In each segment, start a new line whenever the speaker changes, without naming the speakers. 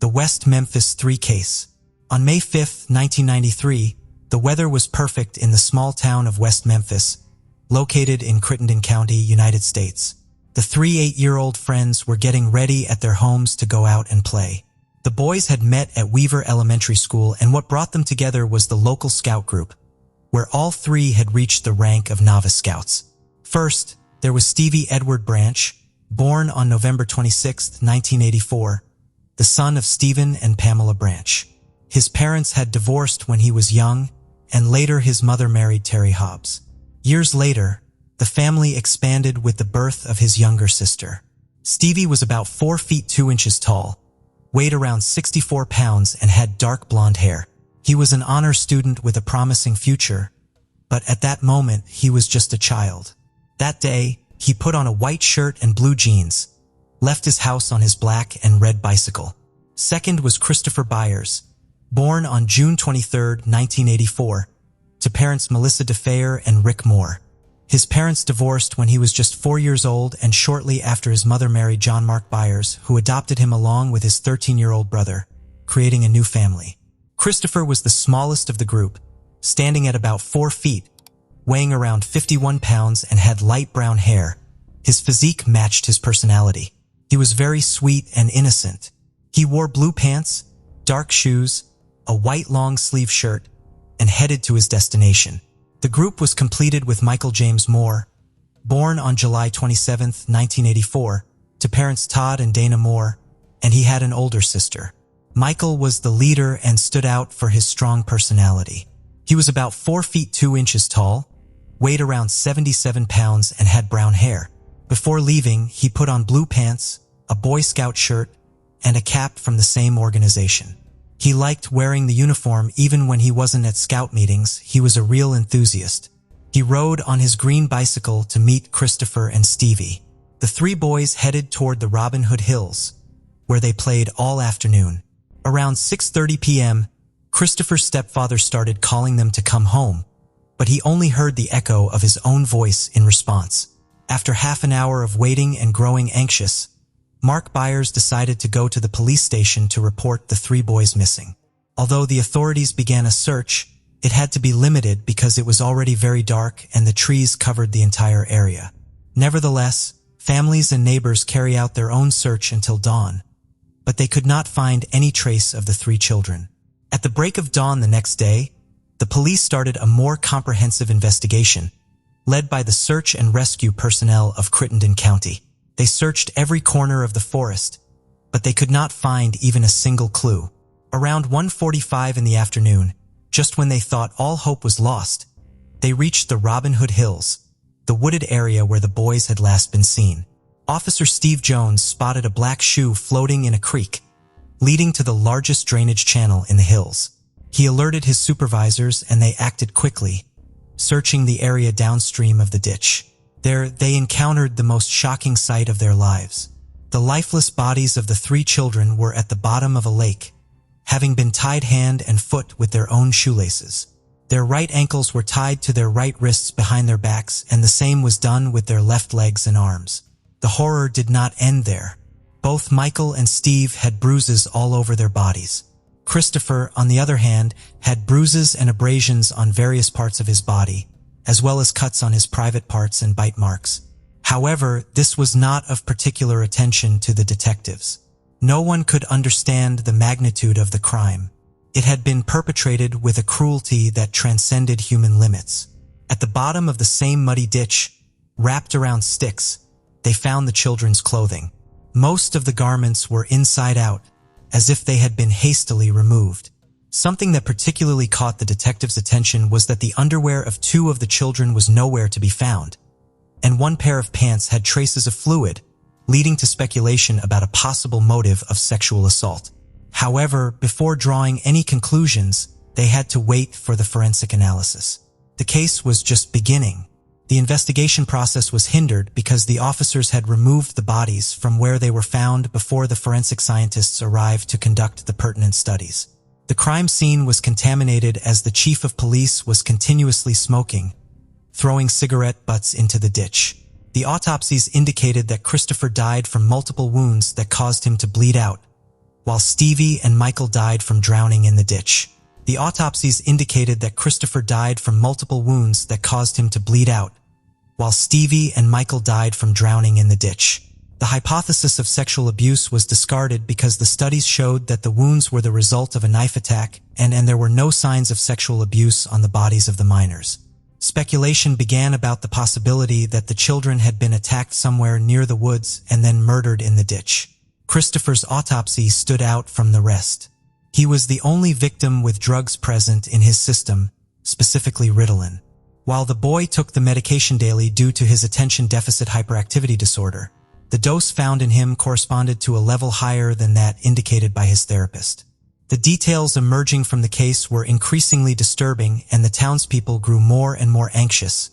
the West Memphis 3 case. On May 5, 1993, the weather was perfect in the small town of West Memphis, located in Crittenden County, United States. The 3 8-year-old friends were getting ready at their homes to go out and play. The boys had met at Weaver Elementary School, and what brought them together was the local scout group, where all 3 had reached the rank of novice scouts. First, there was Stevie Edward Branch, born on November 26, 1984, the son of Stephen and Pamela Branch. His parents had divorced when he was young, and later his mother married Terry Hobbs. Years later, the family expanded with the birth of his younger sister. Stevie was about 4 feet 2 inches tall, weighed around 64 pounds, and had dark blonde hair. He was an honor student with a promising future, but at that moment he was just a child. That day, he put on a white shirt and blue jeans, left his house on his black and red bicycle. Second was Christopher Byers, born on June 23, 1984, to parents Melissa DeFayer and Rick Moore. His parents divorced when he was just 4 years old, and shortly after his mother married John Mark Byers, who adopted him along with his 13-year-old brother, creating a new family. Christopher was the smallest of the group, standing at about 4 feet, weighing around 51 pounds, and had light brown hair. His physique matched his personality. He was very sweet and innocent. He wore blue pants, dark shoes, a white long-sleeve shirt, and headed to his destination. The group was completed with Michael James Moore, born on July 27, 1984, to parents Todd and Dana Moore, and he had an older sister. Michael was the leader and stood out for his strong personality. He was about 4 feet 2 inches tall, weighed around 77 pounds, and had brown hair. Before leaving, he put on blue pants, a Boy Scout shirt, and a cap from the same organization. He liked wearing the uniform even when he wasn't at scout meetings. He was a real enthusiast. He rode on his green bicycle to meet Christopher and Stevie. The 3 boys headed toward the Robin Hood Hills, where they played all afternoon. Around 6:30 p.m., Christopher's stepfather started calling them to come home, but he only heard the echo of his own voice in response. After half an hour of waiting and growing anxious, Mark Byers decided to go to the police station to report the 3 boys missing. Although the authorities began a search, it had to be limited because it was already very dark and the trees covered the entire area. Nevertheless, families and neighbors carry out their own search until dawn, but they could not find any trace of the 3 children. At the break of dawn the next day, the police started a more comprehensive investigation, led by the search and rescue personnel of Crittenden County. They searched every corner of the forest, but they could not find even a single clue. Around 1:45 in the afternoon, just when they thought all hope was lost, they reached the Robin Hood Hills, the wooded area where the boys had last been seen. Officer Steve Jones spotted a black shoe floating in a creek, leading to the largest drainage channel in the hills. He alerted his supervisors and they acted quickly, searching the area downstream of the ditch. There, they encountered the most shocking sight of their lives. The lifeless bodies of the 3 children were at the bottom of a lake, having been tied hand and foot with their own shoelaces. Their right ankles were tied to their right wrists behind their backs, and the same was done with their left legs and arms. The horror did not end there. Both Michael and Steve had bruises all over their bodies. Christopher, on the other hand, had bruises and abrasions on various parts of his body, as well as cuts on his private parts and bite marks. However, this was not of particular attention to the detectives. No one could understand the magnitude of the crime. It had been perpetrated with a cruelty that transcended human limits. At the bottom of the same muddy ditch, wrapped around sticks, they found the children's clothing. Most of the garments were inside out, as if they had been hastily removed. Something that particularly caught the detectives' attention was that the underwear of 2 of the children was nowhere to be found, and 1 pair of pants had traces of fluid, leading to speculation about a possible motive of sexual assault. However, before drawing any conclusions, they had to wait for the forensic analysis. The case was just beginning. The investigation process was hindered because the officers had removed the bodies from where they were found before the forensic scientists arrived to conduct the pertinent studies. The crime scene was contaminated as the chief of police was continuously smoking, throwing cigarette butts into the ditch. The autopsies indicated that Christopher died from multiple wounds that caused him to bleed out, while Stevie and Michael died from drowning in the ditch. The autopsies indicated that Christopher died from multiple wounds that caused him to bleed out, while Stevie and Michael died from drowning in the ditch. The hypothesis of sexual abuse was discarded because the studies showed that the wounds were the result of a knife attack and there were no signs of sexual abuse on the bodies of the minors. Speculation began about the possibility that the children had been attacked somewhere near the woods and then murdered in the ditch. Christopher's autopsy stood out from the rest. He was the only victim with drugs present in his system, specifically Ritalin. While the boy took the medication daily due to his attention deficit hyperactivity disorder, the dose found in him corresponded to a level higher than that indicated by his therapist. The details emerging from the case were increasingly disturbing, and the townspeople grew more and more anxious,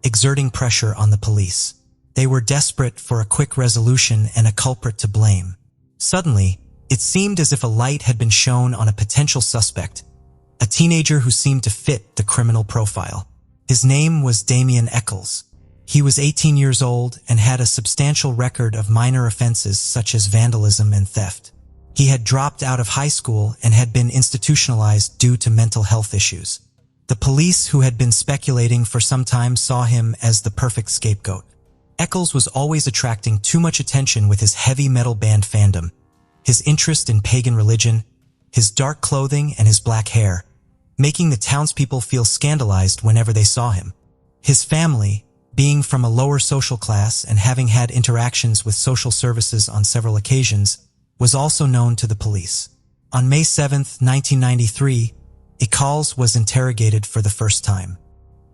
exerting pressure on the police. They were desperate for a quick resolution and a culprit to blame. Suddenly, it seemed as if a light had been shone on a potential suspect, a teenager who seemed to fit the criminal profile. His name was Damien Eccles. He was 18 years old and had a substantial record of minor offenses such as vandalism and theft. He had dropped out of high school and had been institutionalized due to mental health issues. The police, who had been speculating for some time, saw him as the perfect scapegoat. Eccles was always attracting too much attention with his heavy metal band fandom, his interest in pagan religion, his dark clothing, and his black hair, making the townspeople feel scandalized whenever they saw him. His family, being from a lower social class and having had interactions with social services on several occasions, was also known to the police. On May 7, 1993, Eccles was interrogated for the first time.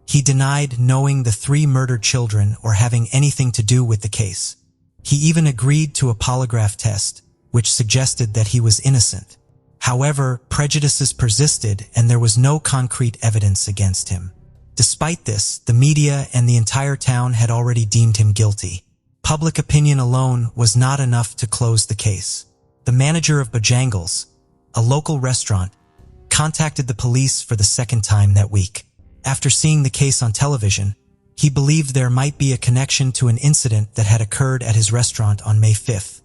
He denied knowing the 3 murdered children or having anything to do with the case. He even agreed to a polygraph test, which suggested that he was innocent. However, prejudices persisted and there was no concrete evidence against him. Despite this, the media and the entire town had already deemed him guilty. Public opinion alone was not enough to close the case. The manager of Bojangles, a local restaurant, contacted the police for the second time that week. After seeing the case on television, he believed there might be a connection to an incident that had occurred at his restaurant on May 5th,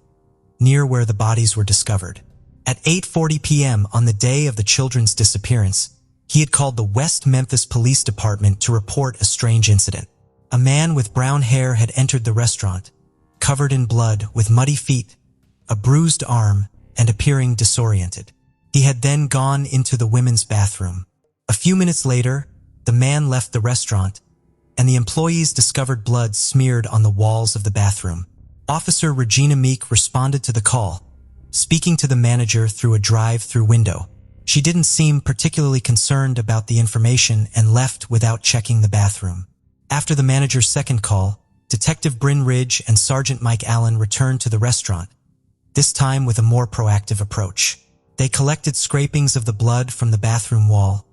near where the bodies were discovered. At 8:40 p.m. on the day of the children's disappearance, he had called the West Memphis Police Department to report a strange incident. A man with brown hair had entered the restaurant, covered in blood, with muddy feet, a bruised arm, and appearing disoriented. He had then gone into the women's bathroom. A few minutes later, the man left the restaurant, and the employees discovered blood smeared on the walls of the bathroom. Officer Regina Meek responded to the call, speaking to the manager through a drive-through window. She didn't seem particularly concerned about the information and left without checking the bathroom. After the manager's second call, Detective Bryn Ridge and Sergeant Mike Allen returned to the restaurant, this time with a more proactive approach. They collected scrapings of the blood from the bathroom wall,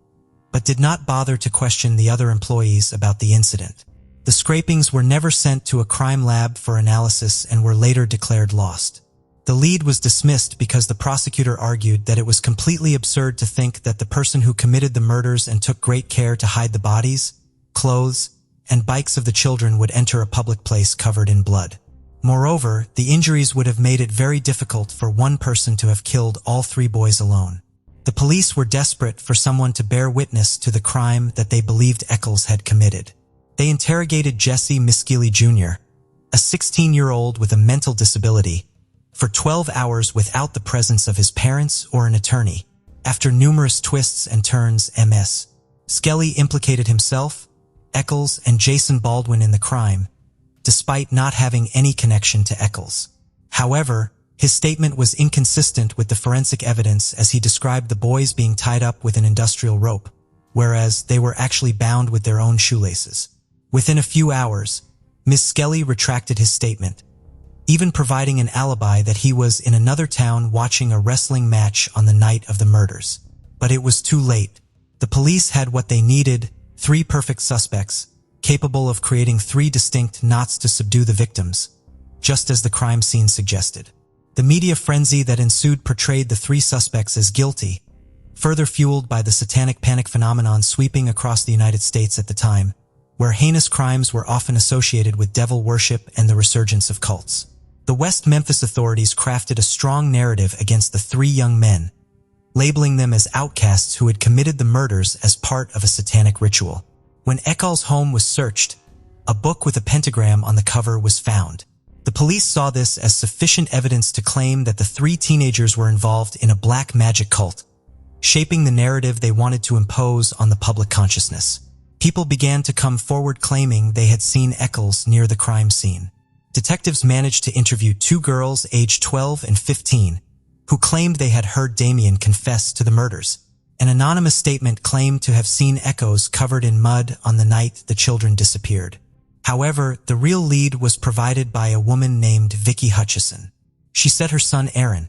but did not bother to question the other employees about the incident. The scrapings were never sent to a crime lab for analysis and were later declared lost. The lead was dismissed because the prosecutor argued that it was completely absurd to think that the person who committed the murders and took great care to hide the bodies, clothes, and bikes of the children would enter a public place covered in blood. Moreover, the injuries would have made it very difficult for one person to have killed all 3 boys alone. The police were desperate for someone to bear witness to the crime that they believed Eccles had committed. They interrogated Jesse Miskeely Jr., a 16-year-old with a mental disability, for 12 hours without the presence of his parents or an attorney. After numerous twists and turns, Ms. Skelly implicated himself, Eccles, and Jason Baldwin in the crime, despite not having any connection to Eccles. However, his statement was inconsistent with the forensic evidence, as he described the boys being tied up with an industrial rope, whereas they were actually bound with their own shoelaces. Within a few hours, Ms. Skelly retracted his statement, even providing an alibi that he was in another town watching a wrestling match on the night of the murders. But it was too late. The police had what they needed: 3 perfect suspects, capable of creating 3 distinct knots to subdue the victims, just as the crime scene suggested. The media frenzy that ensued portrayed the 3 suspects as guilty, further fueled by the satanic panic phenomenon sweeping across the United States at the time, where heinous crimes were often associated with devil worship and the resurgence of cults. The West Memphis authorities crafted a strong narrative against the three young men, labeling them as outcasts who had committed the murders as part of a satanic ritual. When Eccles' home was searched, a book with a pentagram on the cover was found. The police saw this as sufficient evidence to claim that the three teenagers were involved in a black magic cult, shaping the narrative they wanted to impose on the public consciousness. People began to come forward claiming they had seen Eccles near the crime scene. Detectives managed to interview two girls aged 12 and 15 who claimed they had heard Damien confess to the murders. An anonymous statement claimed to have seen Eccles covered in mud on the night the children disappeared. However, the real lead was provided by a woman named Vicky Hutchison. She said her son Aaron,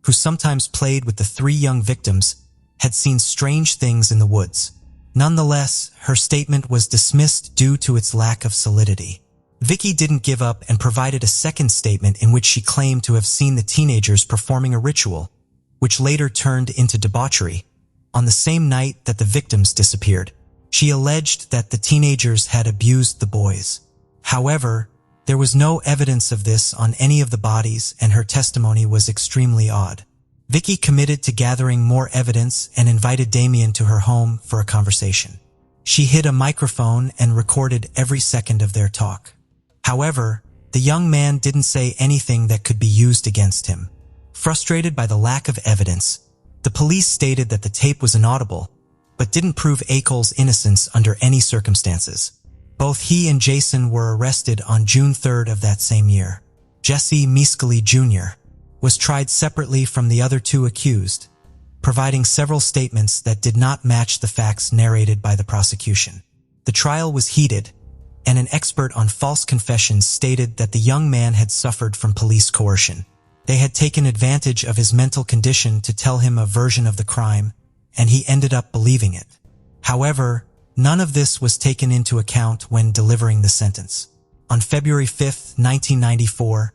who sometimes played with the three young victims, had seen strange things in the woods. Nonetheless, her statement was dismissed due to its lack of solidity. Vicky didn't give up and provided a second statement in which she claimed to have seen the teenagers performing a ritual, which later turned into debauchery, on the same night that the victims disappeared. She alleged that the teenagers had abused the boys. However, there was no evidence of this on any of the bodies, and her testimony was extremely odd. Vicky committed to gathering more evidence and invited Damien to her home for a conversation. She hid a microphone and recorded every second of their talk. However, the young man didn't say anything that could be used against him. Frustrated by the lack of evidence, the police stated that the tape was inaudible, but didn't prove Eccles' innocence under any circumstances. Both he and Jason were arrested on June 3rd of that same year. Jesse Miscali Jr. was tried separately from the other two accused, providing several statements that did not match the facts narrated by the prosecution. The trial was heated, and an expert on false confessions stated that the young man had suffered from police coercion. They had taken advantage of his mental condition to tell him a version of the crime, and he ended up believing it. However, none of this was taken into account when delivering the sentence. On February 5, 1994,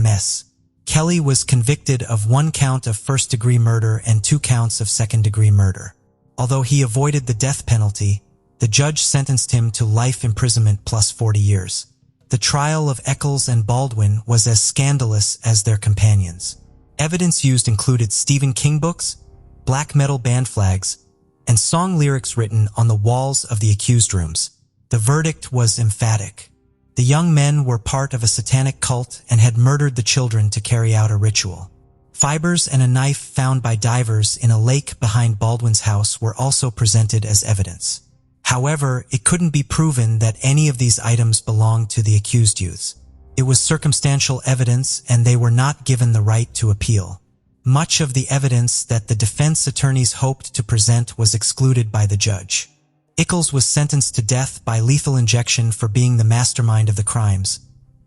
Ms. Kelly was convicted of 1 count of first-degree murder and 2 counts of second-degree murder. Although he avoided the death penalty, the judge sentenced him to life imprisonment plus 40 years. The trial of Eccles and Baldwin was as scandalous as their companions. Evidence used included Stephen King books, black metal band flags, and song lyrics written on the walls of the accused rooms. The verdict was emphatic. The young men were part of a satanic cult and had murdered the children to carry out a ritual. Fibers and a knife found by divers in a lake behind Baldwin's house were also presented as evidence. However, it couldn't be proven that any of these items belonged to the accused youths. It was circumstantial evidence, and they were not given the right to appeal. Much of the evidence that the defense attorneys hoped to present was excluded by the judge. Eccles was sentenced to death by lethal injection for being the mastermind of the crimes,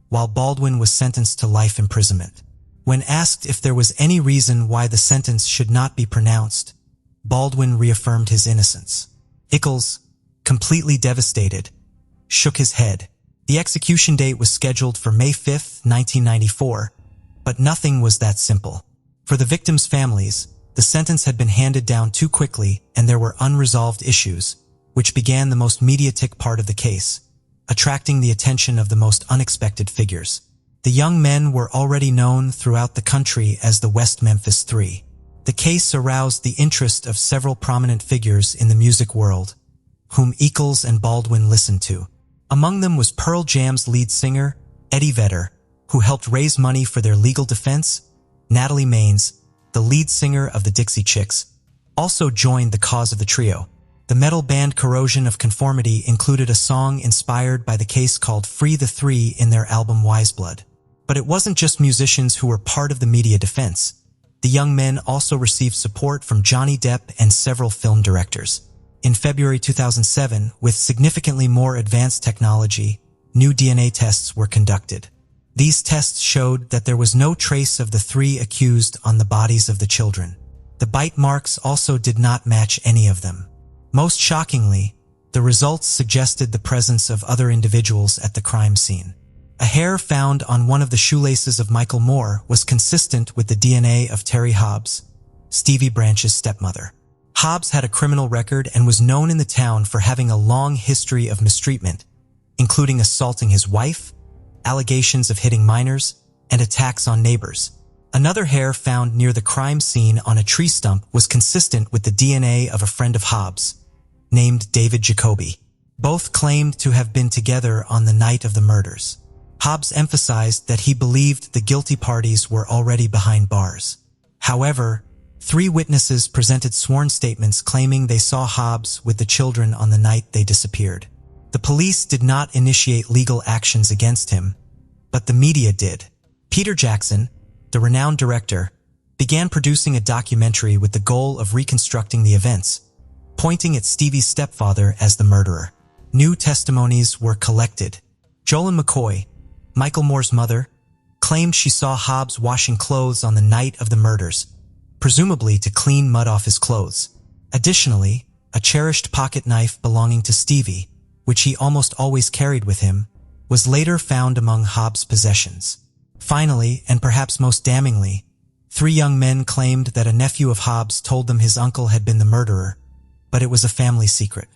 while Baldwin was sentenced to life imprisonment. When asked if there was any reason why the sentence should not be pronounced, Baldwin reaffirmed his innocence. Eccles, completely devastated, shook his head. The execution date was scheduled for May 5, 1994, but nothing was that simple. For the victims' families, the sentence had been handed down too quickly, and there were unresolved issues, which began the most mediatic part of the case, attracting the attention of the most unexpected figures. The young men were already known throughout the country as the West Memphis Three. The case aroused the interest of several prominent figures in the music world, whom Eccles and Baldwin listened to. Among them was Pearl Jam's lead singer, Eddie Vedder, who helped raise money for their legal defense. Natalie Maines, the lead singer of the Dixie Chicks, also joined the cause of the trio. The metal band Corrosion of Conformity included a song inspired by the case called Free the Three in their album Wise Blood. But it wasn't just musicians who were part of the media defense. The young men also received support from Johnny Depp and several film directors. In February 2007, with significantly more advanced technology, new DNA tests were conducted. These tests showed that there was no trace of the three accused on the bodies of the children. The bite marks also did not match any of them. Most shockingly, the results suggested the presence of other individuals at the crime scene. A hair found on one of the shoelaces of Michael Moore was consistent with the DNA of Terry Hobbs, Stevie Branch's stepmother. Hobbs had a criminal record and was known in the town for having a long history of mistreatment, including assaulting his wife, allegations of hitting minors, and attacks on neighbors. Another hair found near the crime scene on a tree stump was consistent with the DNA of a friend of Hobbs, named David Jacoby. Both claimed to have been together on the night of the murders. Hobbs emphasized that he believed the guilty parties were already behind bars. However, 3 witnesses presented sworn statements claiming they saw Hobbs with the children on the night they disappeared. The police did not initiate legal actions against him, but the media did. Peter Jackson, the renowned director, began producing a documentary with the goal of reconstructing the events, pointing at Stevie's stepfather as the murderer. New testimonies were collected. Jolyn McCoy, Michael Moore's mother, claimed she saw Hobbs washing clothes on the night of the murders, presumably to clean mud off his clothes. Additionally, a cherished pocket knife belonging to Stevie, which he almost always carried with him, was later found among Hobbs' possessions. Finally, and perhaps most damningly, 3 young men claimed that a nephew of Hobbs told them his uncle had been the murderer, but it was a family secret.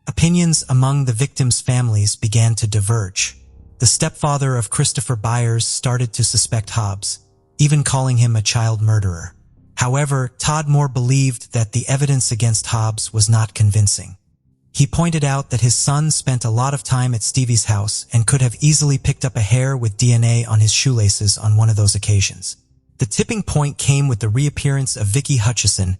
Opinions among the victims' families began to diverge. The stepfather of Christopher Byers started to suspect Hobbs, even calling him a child murderer. However, Todd Moore believed that the evidence against Hobbs was not convincing. He pointed out that his son spent a lot of time at Stevie's house and could have easily picked up a hair with DNA on his shoelaces on one of those occasions. The tipping point came with the reappearance of Vicky Hutchison,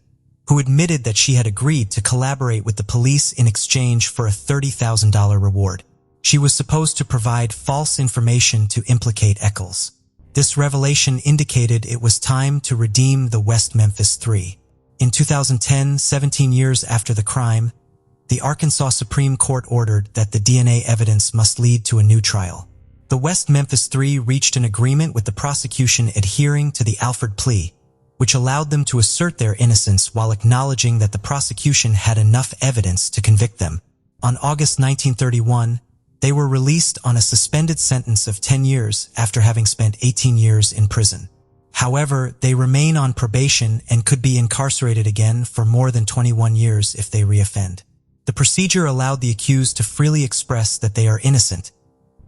who admitted that she had agreed to collaborate with the police in exchange for a $30,000 reward. She was supposed to provide false information to implicate Eccles. This revelation indicated it was time to redeem the West Memphis Three. In 2010, 17 years after the crime, the Arkansas Supreme Court ordered that the DNA evidence must lead to a new trial. The West Memphis Three reached an agreement with the prosecution adhering to the Alford plea, which allowed them to assert their innocence while acknowledging that the prosecution had enough evidence to convict them. On August 1931, they were released on a suspended sentence of 10 years after having spent 18 years in prison. However, they remain on probation and could be incarcerated again for more than 21 years if they reoffend. The procedure allowed the accused to freely express that they are innocent,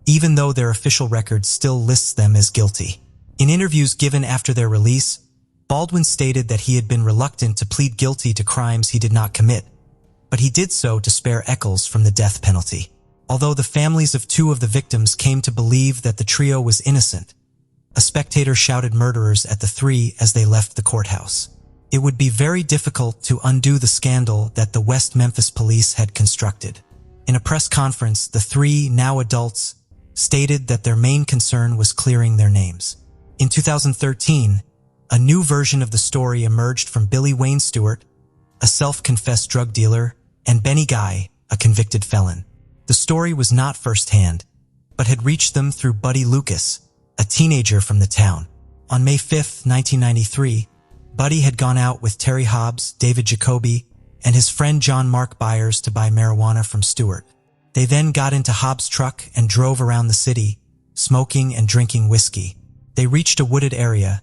even though their official record still lists them as guilty. In interviews given after their release, Baldwin stated that he had been reluctant to plead guilty to crimes he did not commit, but he did so to spare Eccles from the death penalty. Although the families of 2 of the victims came to believe that the trio was innocent, a spectator shouted murderers at the 3 as they left the courthouse. It would be very difficult to undo the scandal that the West Memphis police had constructed. In a press conference, the 3, now adults, stated that their main concern was clearing their names. In 2013, a new version of the story emerged from Billy Wayne Stewart, a self-confessed drug dealer, and Benny Guy, a convicted felon. The story was not firsthand, but had reached them through Buddy Lucas, a teenager from the town. On May 5, 1993, Buddy had gone out with Terry Hobbs, David Jacoby, and his friend John Mark Byers to buy marijuana from Stewart. They then got into Hobbs' truck and drove around the city, smoking and drinking whiskey. They reached a wooded area,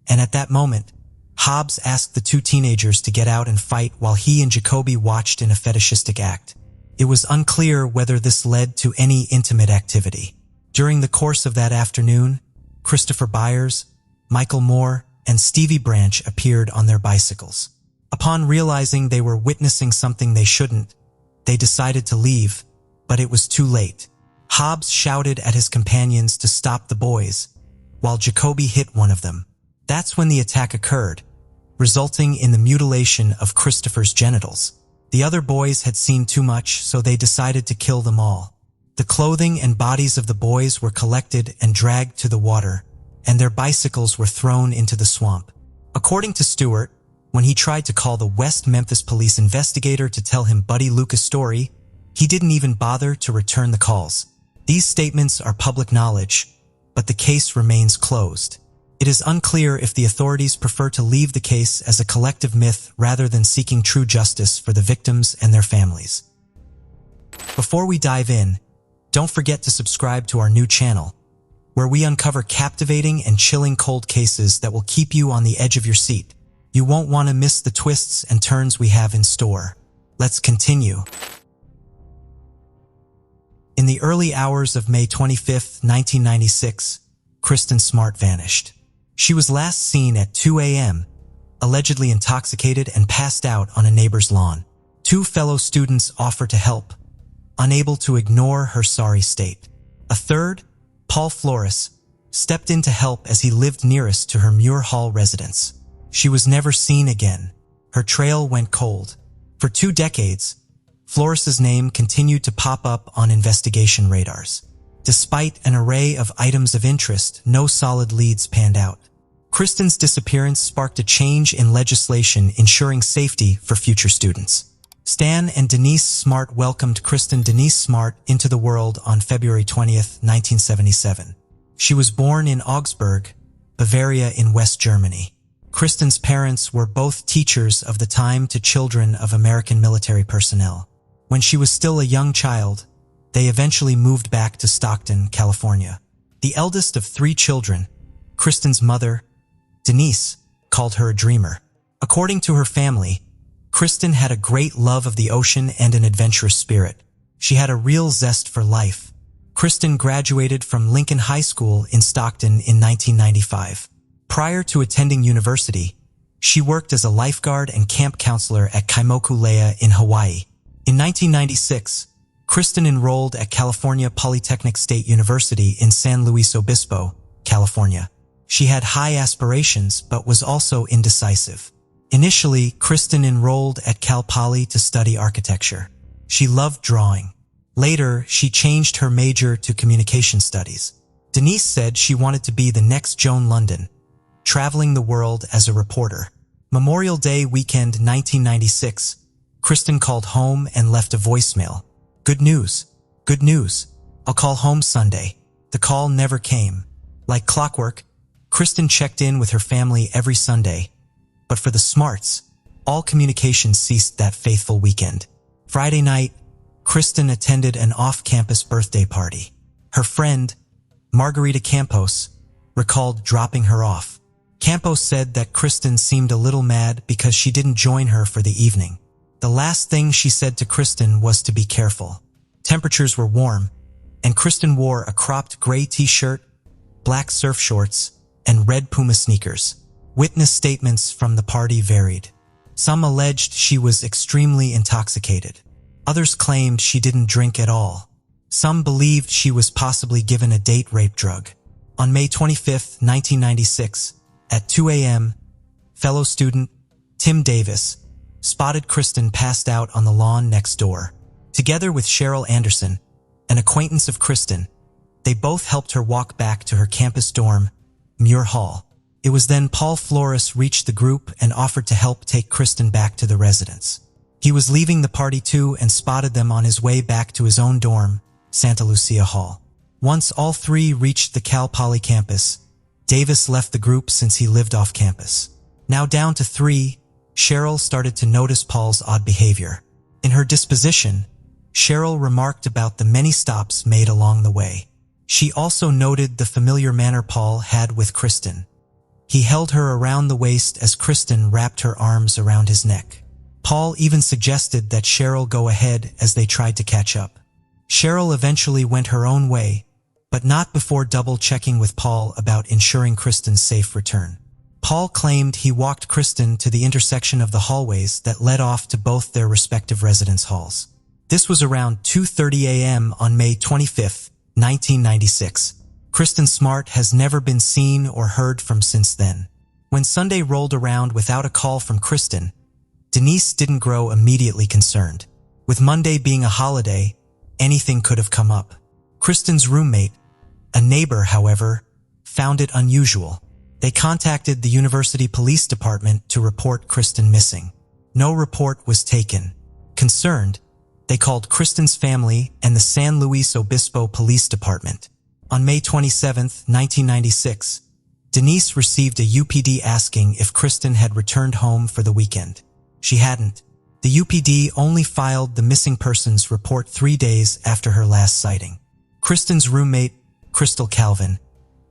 and at that moment, Hobbs asked the 2 teenagers to get out and fight while he and Jacoby watched in a fetishistic act. It was unclear whether this led to any intimate activity. During the course of that afternoon, Christopher Byers, Michael Moore, and Stevie Branch appeared on their bicycles. Upon realizing they were witnessing something they shouldn't, they decided to leave, but it was too late. Hobbs shouted at his companions to stop the boys, while Jacoby hit one of them. That's when the attack occurred, resulting in the mutilation of Christopher's genitals. The other boys had seen too much, so they decided to kill them all. The clothing and bodies of the boys were collected and dragged to the water, and their bicycles were thrown into the swamp. According to Stewart, when he tried to call the West Memphis police investigator to tell him Buddy Lucas' story, he didn't even bother to return the calls. These statements are public knowledge, but the case remains closed. It is unclear if the authorities prefer to leave the case as a collective myth rather than seeking true justice for the victims and their families. Before we dive in, don't forget to subscribe to our new channel, where we uncover captivating and chilling cold cases that will keep you on the edge of your seat. You won't want to miss the twists and turns we have in store. Let's continue. In the early hours of May 25, 1996, Kristen Smart vanished. She was last seen at 2 a.m., allegedly intoxicated and passed out on a neighbor's lawn. Two fellow students offered to help, unable to ignore her sorry state. A third, Paul Flores, stepped in to help as he lived nearest to her Muir Hall residence. She was never seen again. Her trail went cold. For 2 decades, Flores's name continued to pop up on investigation radars. Despite an array of items of interest, no solid leads panned out. Kristen's disappearance sparked a change in legislation ensuring safety for future students. Stan and Denise Smart welcomed Kristen Denise Smart into the world on February 20th, 1977. She was born in Augsburg, Bavaria in West Germany. Kristen's parents were both teachers of the time to children of American military personnel. When she was still a young child, they eventually moved back to Stockton, California. The eldest of 3 children, Kristen's mother, Denise, called her a dreamer. According to her family, Kristen had a great love of the ocean and an adventurous spirit. She had a real zest for life. Kristen graduated from Lincoln High School in Stockton in 1995. Prior to attending university, she worked as a lifeguard and camp counselor at Kaimokulea in Hawaii. In 1996, Kristen enrolled at California Polytechnic State University in San Luis Obispo, California. She had high aspirations but was also indecisive. Initially, Kristen enrolled at Cal Poly to study architecture. She loved drawing. Later, she changed her major to communication studies. Denise said she wanted to be the next Joan London, traveling the world as a reporter. Memorial Day weekend 1996, Kristen called home and left a voicemail. Good news. Good news. I'll call home Sunday. The call never came. Like clockwork, Kristen checked in with her family every Sunday. But for the Smarts, all communication ceased that faithful weekend. Friday night, Kristen attended an off-campus birthday party. Her friend, Margarita Campos, recalled dropping her off. Campos said that Kristen seemed a little mad because she didn't join her for the evening. The last thing she said to Kristen was to be careful. Temperatures were warm, and Kristen wore a cropped gray t-shirt, black surf shorts, and red Puma sneakers. Witness statements from the party varied. Some alleged she was extremely intoxicated. Others claimed she didn't drink at all. Some believed she was possibly given a date rape drug. On May 25, 1996, at 2 a.m., fellow student Tim Davis spotted Kristen passed out on the lawn next door. Together with Cheryl Anderson, an acquaintance of Kristen, they both helped her walk back to her campus dorm, Muir Hall. It was then Paul Flores reached the group and offered to help take Kristen back to the residence. He was leaving the party too and spotted them on his way back to his own dorm, Santa Lucia Hall. Once all 3 reached the Cal Poly campus, Davis left the group since he lived off campus. Now down to 3, Cheryl started to notice Paul's odd behavior. In her disposition, Cheryl remarked about the many stops made along the way. She also noted the familiar manner Paul had with Kristen. He held her around the waist as Kristen wrapped her arms around his neck. Paul even suggested that Cheryl go ahead as they tried to catch up. Cheryl eventually went her own way, but not before double-checking with Paul about ensuring Kristen's safe return. Paul claimed he walked Kristen to the intersection of the hallways that led off to both their respective residence halls. This was around 2:30 a.m. on May 25, 1996. Kristen Smart has never been seen or heard from since then. When Sunday rolled around without a call from Kristen, Denise didn't grow immediately concerned. With Monday being a holiday, anything could have come up. Kristen's roommate, a neighbor, however, found it unusual. They contacted the university police department to report Kristen missing. No report was taken. Concerned, they called Kristen's family and the San Luis Obispo Police Department. On May 27, 1996, Denise received a UPD asking if Kristen had returned home for the weekend. She hadn't. The UPD only filed the missing persons report 3 days after her last sighting. Kristen's roommate, Crystal Calvin,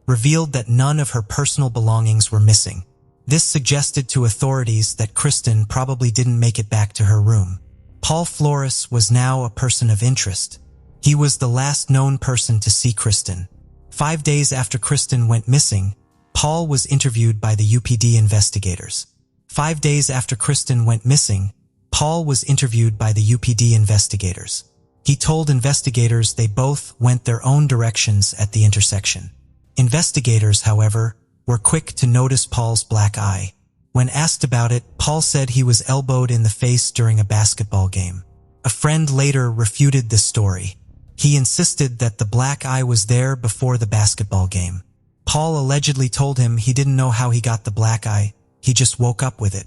revealed that none of her personal belongings were missing. This suggested to authorities that Kristen probably didn't make it back to her room. Paul Flores was now a person of interest. He was the last known person to see Kristen. 5 days after Kristen went missing, Paul was interviewed by the UPD investigators. 5 days after Kristen went missing, Paul was interviewed by the UPD investigators. He told investigators they both went their own directions at the intersection. Investigators, however, were quick to notice Paul's black eye. When asked about it, Paul said he was elbowed in the face during a basketball game. A friend later refuted this story. He insisted that the black eye was there before the basketball game. Paul allegedly told him he didn't know how he got the black eye, he just woke up with it.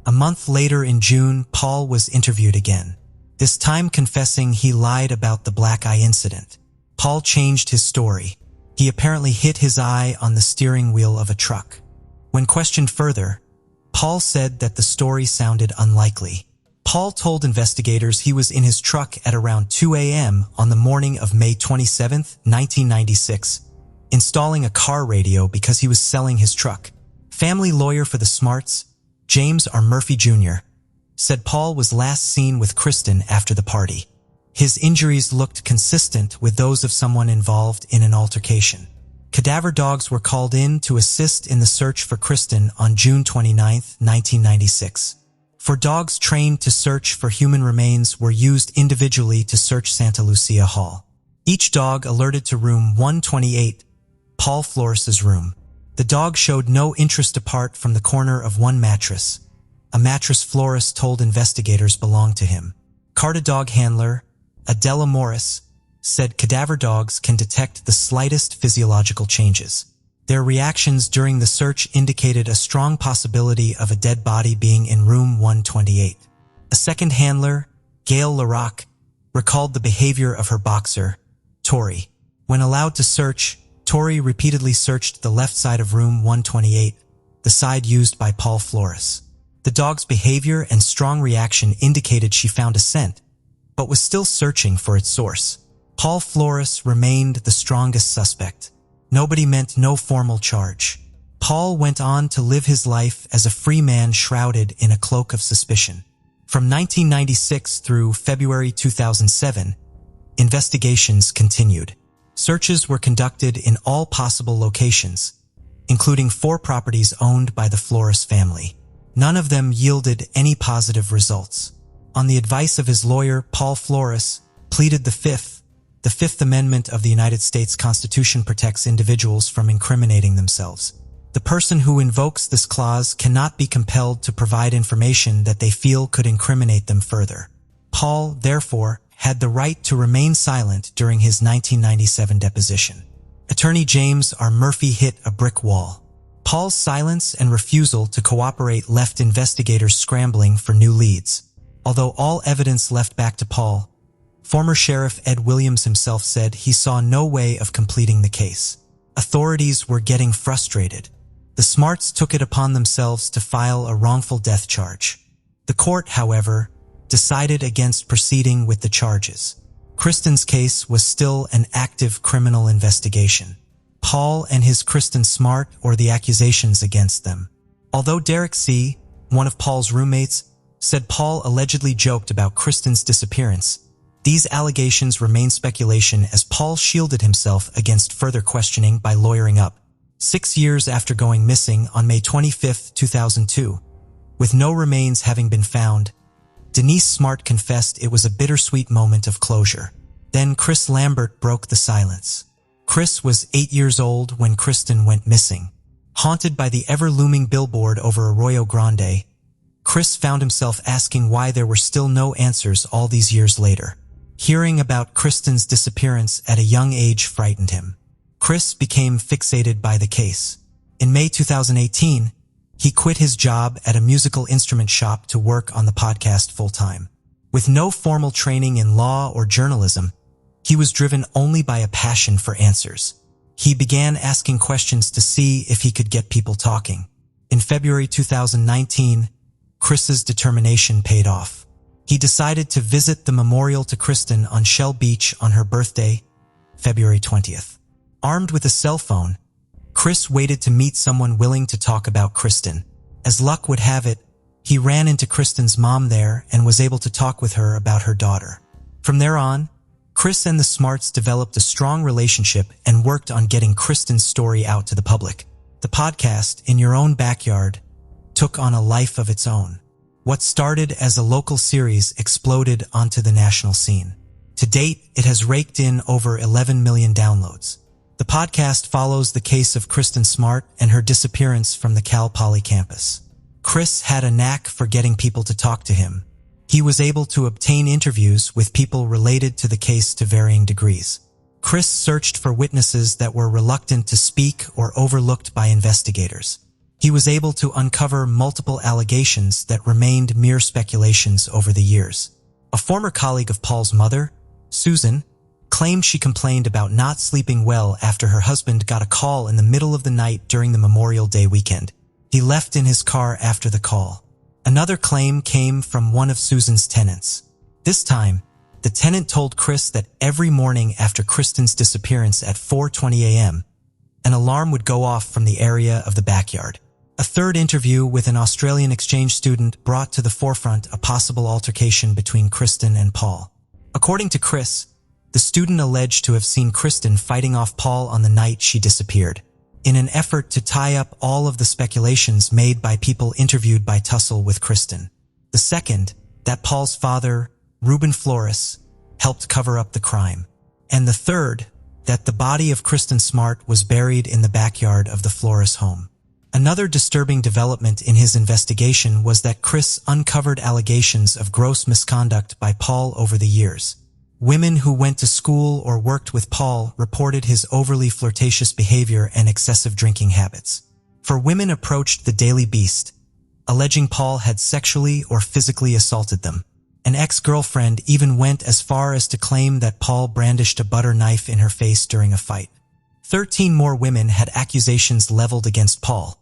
A month later in June, Paul was interviewed again, this time confessing he lied about the black eye incident. Paul changed his story. He apparently hit his eye on the steering wheel of a truck. When questioned further, Paul said that the story sounded unlikely. Paul told investigators he was in his truck at around 2 a.m. on the morning of May 27, 1996, installing a car radio because he was selling his truck. Family lawyer for the Smarts, James R. Murphy Jr., said Paul was last seen with Kristen after the party. His injuries looked consistent with those of someone involved in an altercation. Cadaver dogs were called in to assist in the search for Kristen on June 29, 1996. For dogs trained to search for human remains were used individually to search Santa Lucia Hall. Each dog alerted to room 128, Paul Flores's room. The dog showed no interest apart from the corner of one mattress, a mattress Flores told investigators belonged to him. Carta dog handler, Adela Morris, said cadaver dogs can detect the slightest physiological changes. Their reactions during the search indicated a strong possibility of a dead body being in room 128. A second handler, Gail LaRocque, recalled the behavior of her boxer, Tori. When allowed to search, Tori repeatedly searched the left side of room 128, the side used by Paul Flores. The dog's behavior and strong reaction indicated she found a scent, but was still searching for its source. Paul Flores remained the strongest suspect. Nobody meant no formal charge. Paul went on to live his life as a free man shrouded in a cloak of suspicion. From 1996 through February 2007, investigations continued. Searches were conducted in all possible locations, including 4 properties owned by the Flores family. None of them yielded any positive results. On the advice of his lawyer, Paul Flores pleaded the Fifth Amendment of the United States Constitution protects individuals from incriminating themselves. The person who invokes this clause cannot be compelled to provide information that they feel could incriminate them further. Paul, therefore, had the right to remain silent during his 1997 deposition. Attorney James R. Murphy hit a brick wall. Paul's silence and refusal to cooperate left investigators scrambling for new leads. Although all evidence left back to Paul, former Sheriff Ed Williams himself said he saw no way of completing the case. Authorities were getting frustrated. The Smarts took it upon themselves to file a wrongful death charge. The court, however, decided against proceeding with the charges. Kristen's case was still an active criminal investigation. Paul and his Kristen Smart or the accusations against them. Although Derek C., one of Paul's roommates, said Paul allegedly joked about Kristen's disappearance, these allegations remain speculation as Paul shielded himself against further questioning by lawyering up. 6 years after going missing on May 25, 2002, with no remains having been found, Denise Smart confessed it was a bittersweet moment of closure. Then Chris Lambert broke the silence. Chris was 8 years old when Kristen went missing. Haunted by the ever-looming billboard over Arroyo Grande, Chris found himself asking why there were still no answers all these years later. Hearing about Kristen's disappearance at a young age frightened him. Chris became fixated by the case. In May 2018, he quit his job at a musical instrument shop to work on the podcast full-time. With no formal training in law or journalism, he was driven only by a passion for answers. He began asking questions to see if he could get people talking. In February 2019, Chris's determination paid off. He decided to visit the memorial to Kristen on Shell Beach on her birthday, February 20th. Armed with a cell phone, Chris waited to meet someone willing to talk about Kristen. As luck would have it, he ran into Kristen's mom there and was able to talk with her about her daughter. From there on, Chris and the Smarts developed a strong relationship and worked on getting Kristen's story out to the public. The podcast, In Your Own Backyard, took on a life of its own. What started as a local series exploded onto the national scene. To date, it has raked in over 11 million downloads. The podcast follows the case of Kristen Smart and her disappearance from the Cal Poly campus. Chris had a knack for getting people to talk to him. He was able to obtain interviews with people related to the case to varying degrees. Chris searched for witnesses that were reluctant to speak or overlooked by investigators. He was able to uncover multiple allegations that remained mere speculations over the years. A former colleague of Paul's mother, Susan, claimed she complained about not sleeping well after her husband got a call in the middle of the night during the Memorial Day weekend. He left in his car after the call. Another claim came from one of Susan's tenants. This time, the tenant told Chris that every morning after Kristen's disappearance at 4:20 a.m., an alarm would go off from the area of the backyard. A third interview with an Australian exchange student brought to the forefront a possible altercation between Kristen and Paul. According to Chris, the student alleged to have seen Kristen fighting off Paul on the night she disappeared. In an effort to tie up all of the speculations made by people interviewed by Tussle with Kristen. The second, that Paul's father, Ruben Flores, helped cover up the crime. And the third, that the body of Kristen Smart was buried in the backyard of the Flores home. Another disturbing development in his investigation was that Chris uncovered allegations of gross misconduct by Paul over the years. Women who went to school or worked with Paul reported his overly flirtatious behavior and excessive drinking habits. For women approached the Daily Beast, alleging Paul had sexually or physically assaulted them. An ex-girlfriend even went as far as to claim that Paul brandished a butter knife in her face during a fight. 13 more women had accusations leveled against Paul,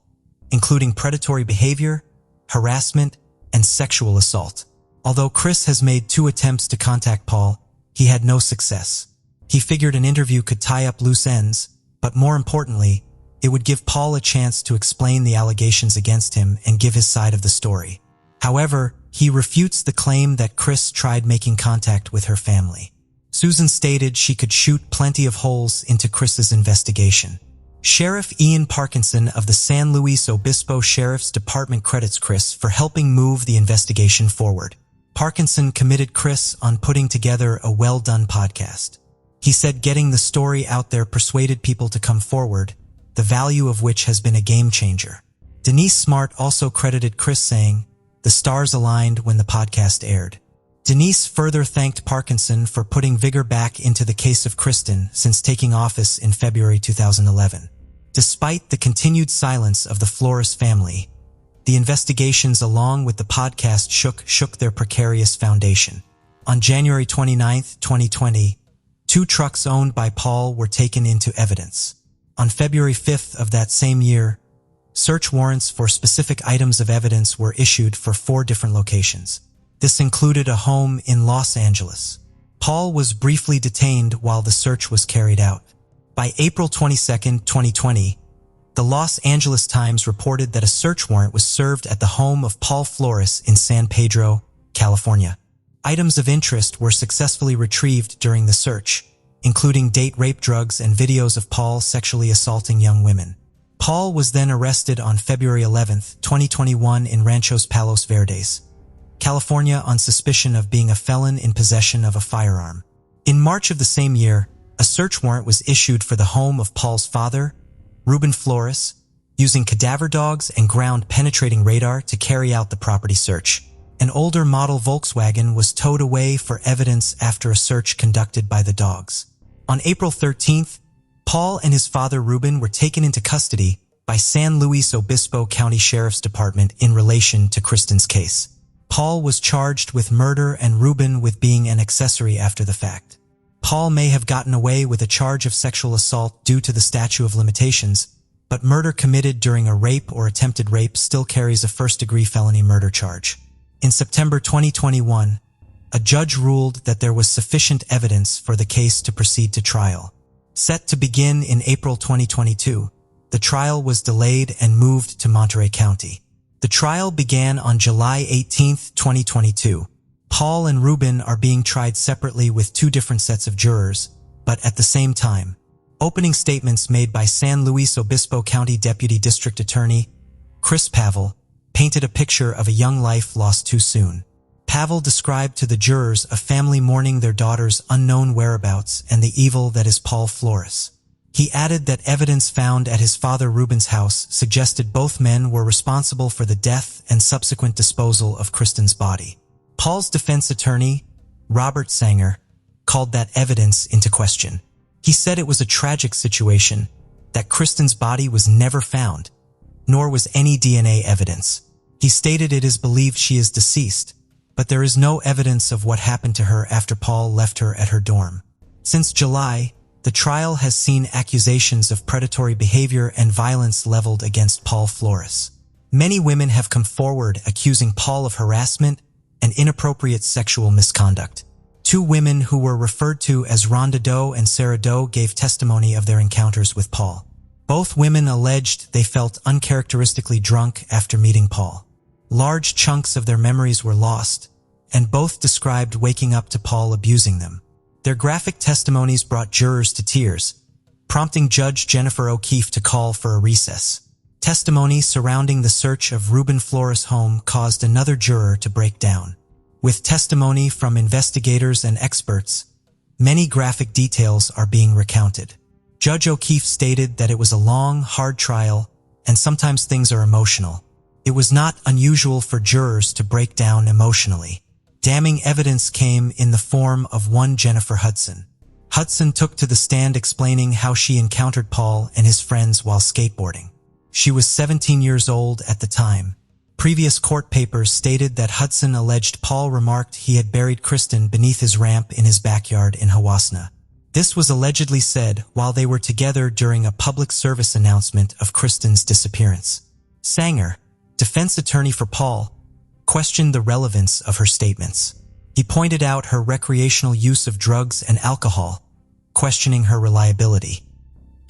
including predatory behavior, harassment, and sexual assault. Although Chris has made 2 attempts to contact Paul, he had no success. He figured an interview could tie up loose ends, but more importantly, it would give Paul a chance to explain the allegations against him and give his side of the story. However, he refutes the claim that Chris tried making contact with her family. Susan stated she could shoot plenty of holes into Chris's investigation. Sheriff Ian Parkinson of the San Luis Obispo Sheriff's Department credits Chris for helping move the investigation forward. Parkinson commended Chris on putting together a well-done podcast. He said getting the story out there persuaded people to come forward, the value of which has been a game changer. Denise Smart also credited Chris saying, "The stars aligned when the podcast aired." Denise further thanked Parkinson for putting vigor back into the case of Kristen since taking office in February 2011. Despite the continued silence of the Flores family, the investigations along with the podcast shook their precarious foundation. On January 29, 2020, 2 trucks owned by Paul were taken into evidence. On February 5th of that same year, search warrants for specific items of evidence were issued for 4 different locations. This included a home in Los Angeles. Paul was briefly detained while the search was carried out. By April 22, 2020, the Los Angeles Times reported that a search warrant was served at the home of Paul Flores in San Pedro, California. Items of interest were successfully retrieved during the search, including date rape drugs and videos of Paul sexually assaulting young women. Paul was then arrested on February 11, 2021 in Ranchos Palos Verdes, California on suspicion of being a felon in possession of a firearm. In March of the same year, a search warrant was issued for the home of Paul's father, Ruben Flores, using cadaver dogs and ground-penetrating radar to carry out the property search. An older model Volkswagen was towed away for evidence after a search conducted by the dogs. On April 13th, Paul and his father Ruben were taken into custody by San Luis Obispo County Sheriff's Department in relation to Kristen's case. Paul was charged with murder and Ruben with being an accessory after the fact. Paul may have gotten away with a charge of sexual assault due to the statute of limitations, but murder committed during a rape or attempted rape still carries a first-degree felony murder charge. In September 2021, a judge ruled that there was sufficient evidence for the case to proceed to trial. Set to begin in April 2022, the trial was delayed and moved to Monterey County. The trial began on July 18, 2022. Paul and Ruben are being tried separately with two different sets of jurors, but at the same time. Opening statements made by San Luis Obispo County Deputy District Attorney Chris Pavel painted a picture of a young life lost too soon. Pavel described to the jurors a family mourning their daughter's unknown whereabouts and the evil that is Paul Flores. He added that evidence found at his father Ruben's house suggested both men were responsible for the death and subsequent disposal of Kristen's body. Paul's defense attorney, Robert Sanger, called that evidence into question. He said it was a tragic situation, that Kristen's body was never found, nor was any DNA evidence. He stated it is believed she is deceased, but there is no evidence of what happened to her after Paul left her at her dorm. Since July, the trial has seen accusations of predatory behavior and violence leveled against Paul Flores. Many women have come forward accusing Paul of harassment and inappropriate sexual misconduct. Two women who were referred to as Rhonda Doe and Sarah Doe gave testimony of their encounters with Paul. Both women alleged they felt uncharacteristically drunk after meeting Paul. Large chunks of their memories were lost, and both described waking up to Paul abusing them. Their graphic testimonies brought jurors to tears, prompting Judge Jennifer O'Keefe to call for a recess. Testimony surrounding the search of Ruben Flores' home caused another juror to break down. With testimony from investigators and experts, many graphic details are being recounted. Judge O'Keefe stated that it was a long, hard trial, and sometimes things are emotional. It was not unusual for jurors to break down emotionally. Damning evidence came in the form of one Jennifer Hudson. Hudson took to the stand explaining how she encountered Paul and his friends while skateboarding. She was 17 years old at the time. Previous court papers stated that Hudson alleged Paul remarked he had buried Kristen beneath his ramp in his backyard in Hawasna. This was allegedly said while they were together during a public service announcement of Kristen's disappearance. Sanger, defense attorney for Paul, questioned the relevance of her statements. He pointed out her recreational use of drugs and alcohol, questioning her reliability.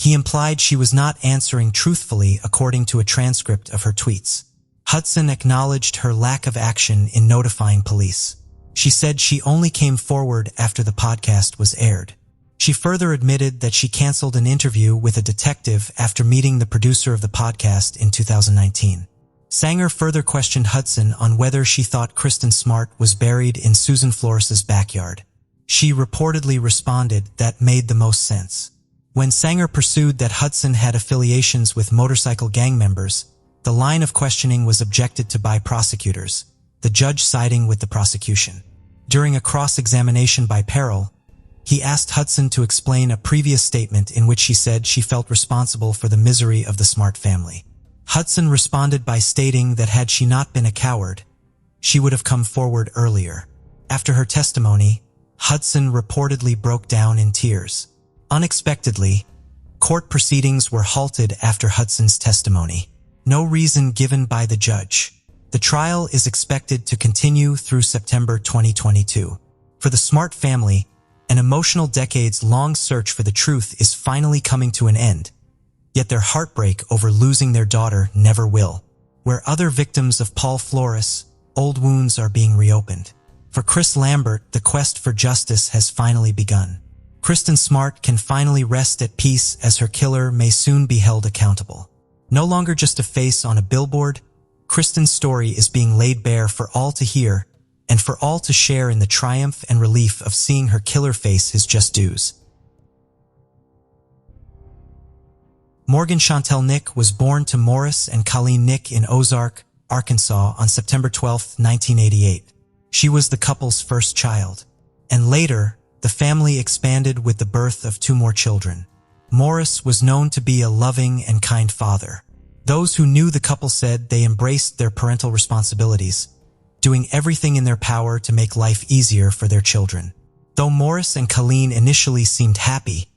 He implied she was not answering truthfully according to a transcript of her tweets. Hudson acknowledged her lack of action in notifying police. She said she only came forward after the podcast was aired. She further admitted that she canceled an interview with a detective after meeting the producer of the podcast in 2019. Sanger further questioned Hudson on whether she thought Kristen Smart was buried in Susan Flores' backyard. She reportedly responded that made the most sense. When Sanger pursued that Hudson had affiliations with motorcycle gang members, the line of questioning was objected to by prosecutors, the judge siding with the prosecution. During a cross-examination by Perel, he asked Hudson to explain a previous statement in which she said she felt responsible for the misery of the Smart family. Hudson responded by stating that had she not been a coward, she would have come forward earlier. After her testimony, Hudson reportedly broke down in tears. Unexpectedly, court proceedings were halted after Hudson's testimony. No reason given by the judge. The trial is expected to continue through September 2022. For the Smart family, an emotional decades-long search for the truth is finally coming to an end. Yet their heartbreak over losing their daughter never will. Where other victims of Paul Flores, old wounds are being reopened. For Chris Lambert, the quest for justice has finally begun. Kristen Smart can finally rest at peace as her killer may soon be held accountable. No longer just a face on a billboard, Kristen's story is being laid bare for all to hear and for all to share in the triumph and relief of seeing her killer face his just dues. Morgan Chantel Nick was born to Morris and Colleen Nick in Ozark, Arkansas on September 12, 1988. She was the couple's first child, and later, the family expanded with the birth of two more children. Morris was known to be a loving and kind father. Those who knew the couple said they embraced their parental responsibilities, doing everything in their power to make life easier for their children. Though Morris and Colleen initially seemed happy,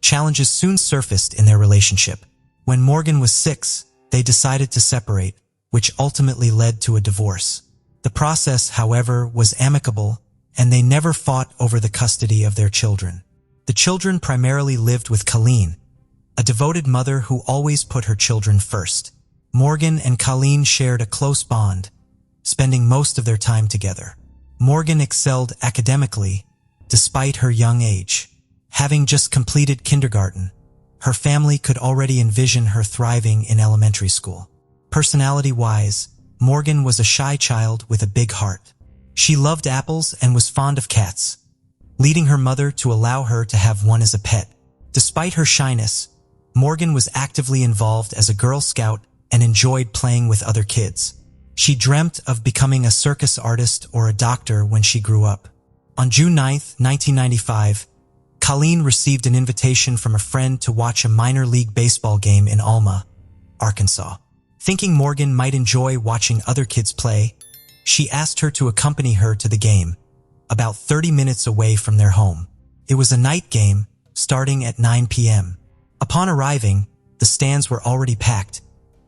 challenges soon surfaced in their relationship. When Morgan was 6, they decided to separate, which ultimately led to a divorce. The process, however, was amicable, and they never fought over the custody of their children. The children primarily lived with Colleen, a devoted mother who always put her children first. Morgan and Colleen shared a close bond, spending most of their time together. Morgan excelled academically, despite her young age. Having just completed kindergarten, her family could already envision her thriving in elementary school. Personality-wise, Morgan was a shy child with a big heart. She loved apples and was fond of cats, leading her mother to allow her to have one as a pet. Despite her shyness, Morgan was actively involved as a Girl Scout and enjoyed playing with other kids. She dreamt of becoming a circus artist or a doctor when she grew up. On June 9, 1995, Colleen received an invitation from a friend to watch a minor league baseball game in Alma, Arkansas. Thinking Morgan might enjoy watching other kids play, she asked her to accompany her to the game, about 30 minutes away from their home. It was a night game, starting at 9 p.m. Upon arriving, the stands were already packed,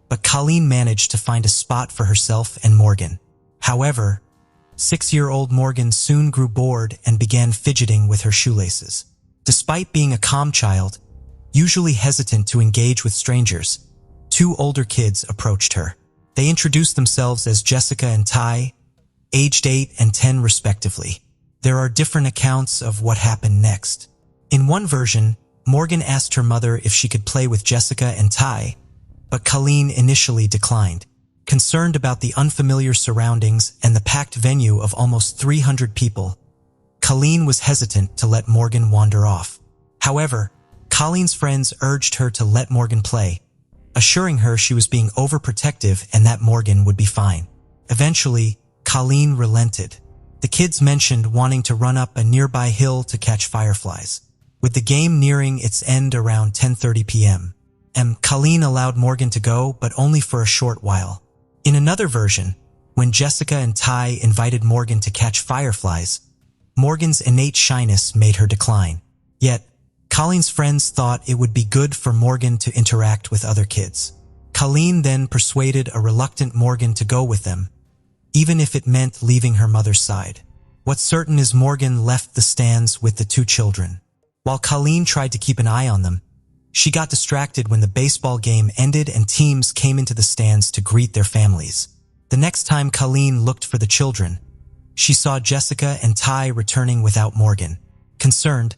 but Colleen managed to find a spot for herself and Morgan. However, 6-year-old Morgan soon grew bored and began fidgeting with her shoelaces. Despite being a calm child, usually hesitant to engage with strangers, 2 older kids approached her. They introduced themselves as Jessica and Ty, aged 8 and 10 respectively. There are different accounts of what happened next. In one version, Morgan asked her mother if she could play with Jessica and Ty, but Colleen initially declined. Concerned about the unfamiliar surroundings and the packed venue of almost 300 people, Colleen was hesitant to let Morgan wander off. However, Colleen's friends urged her to let Morgan play, assuring her she was being overprotective and that Morgan would be fine. Eventually, Colleen relented. The kids mentioned wanting to run up a nearby hill to catch fireflies. With the game nearing its end around 10:30 p.m., Colleen allowed Morgan to go, but only for a short while. In another version, when Jessica and Ty invited Morgan to catch fireflies, Morgan's innate shyness made her decline. Yet, Colleen's friends thought it would be good for Morgan to interact with other kids. Colleen then persuaded a reluctant Morgan to go with them, even if it meant leaving her mother's side. What's certain is Morgan left the stands with the 2 children. While Colleen tried to keep an eye on them, she got distracted when the baseball game ended and teams came into the stands to greet their families. The next time Colleen looked for the children, she saw Jessica and Ty returning without Morgan. Concerned,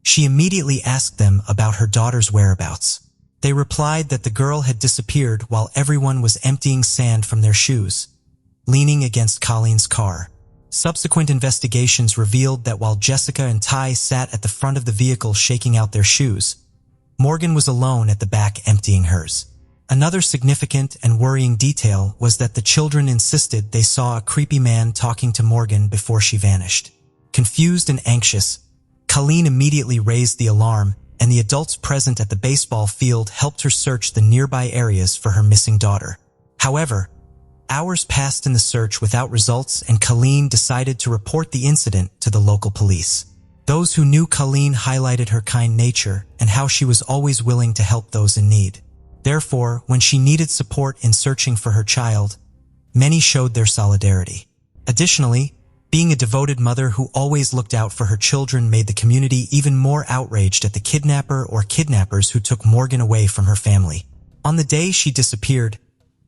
she immediately asked them about her daughter's whereabouts. They replied that the girl had disappeared while everyone was emptying sand from their shoes, leaning against Colleen's car. Subsequent investigations revealed that while Jessica and Ty sat at the front of the vehicle shaking out their shoes, Morgan was alone at the back emptying hers. Another significant and worrying detail was that the children insisted they saw a creepy man talking to Morgan before she vanished. Confused and anxious, Colleen immediately raised the alarm, and the adults present at the baseball field helped her search the nearby areas for her missing daughter. However, hours passed in the search without results, and Colleen decided to report the incident to the local police. Those who knew Colleen highlighted her kind nature and how she was always willing to help those in need. Therefore, when she needed support in searching for her child, many showed their solidarity. Additionally, being a devoted mother who always looked out for her children made the community even more outraged at the kidnapper or kidnappers who took Morgan away from her family. On the day she disappeared,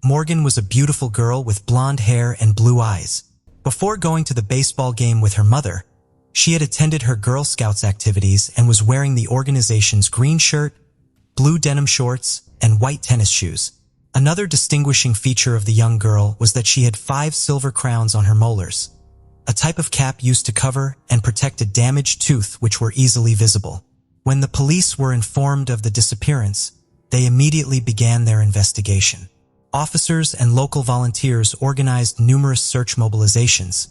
Morgan was a beautiful girl with blonde hair and blue eyes. Before going to the baseball game with her mother, she had attended her Girl Scouts activities and was wearing the organization's green shirt, blue denim shorts, and white tennis shoes. Another distinguishing feature of the young girl was that she had 5 silver crowns on her molars, a type of cap used to cover and protect a damaged tooth which were easily visible. When the police were informed of the disappearance, they immediately began their investigation. Officers and local volunteers organized numerous search mobilizations,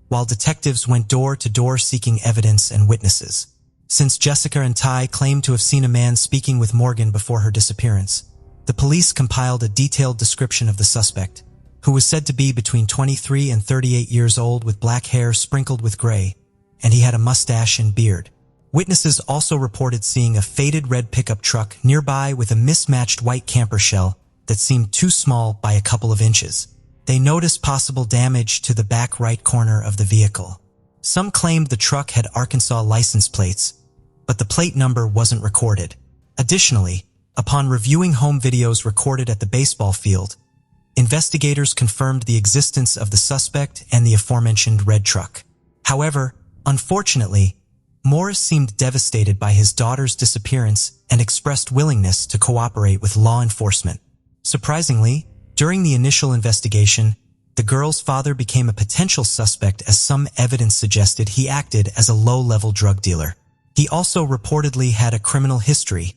while detectives went door to door seeking evidence and witnesses. Since Jessica and Ty claimed to have seen a man speaking with Morgan before her disappearance, the police compiled a detailed description of the suspect, who was said to be between 23 and 38 years old with black hair sprinkled with gray, and he had a mustache and beard. Witnesses also reported seeing a faded red pickup truck nearby with a mismatched white camper shell that seemed too small by a couple of inches. They noticed possible damage to the back right corner of the vehicle. Some claimed the truck had Arkansas license plates, but the plate number wasn't recorded. Additionally, upon reviewing home videos recorded at the baseball field, investigators confirmed the existence of the suspect and the aforementioned red truck. However, unfortunately, Morris seemed devastated by his daughter's disappearance and expressed willingness to cooperate with law enforcement. Surprisingly, during the initial investigation, the girl's father became a potential suspect as some evidence suggested he acted as a low-level drug dealer. He also reportedly had a criminal history,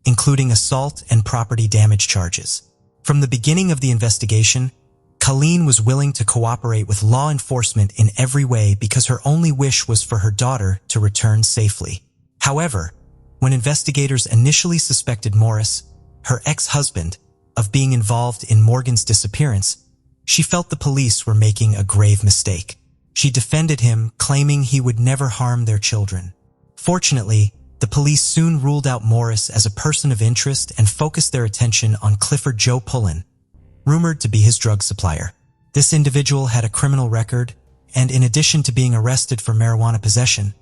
including assault and property damage charges. From the beginning of the investigation, Colleen was willing to cooperate with law enforcement in every way because her only wish was for her daughter to return safely. However, when investigators initially suspected Morris, her ex-husband, of being involved in Morgan's disappearance, she felt the police were making a grave mistake. She defended him, claiming he would never harm their children. Fortunately, the police soon ruled out Morris as a person of interest and focused their attention on Clifford Joe Pullen, rumored to be his drug supplier. This individual had a criminal record, and in addition to being arrested for marijuana possession,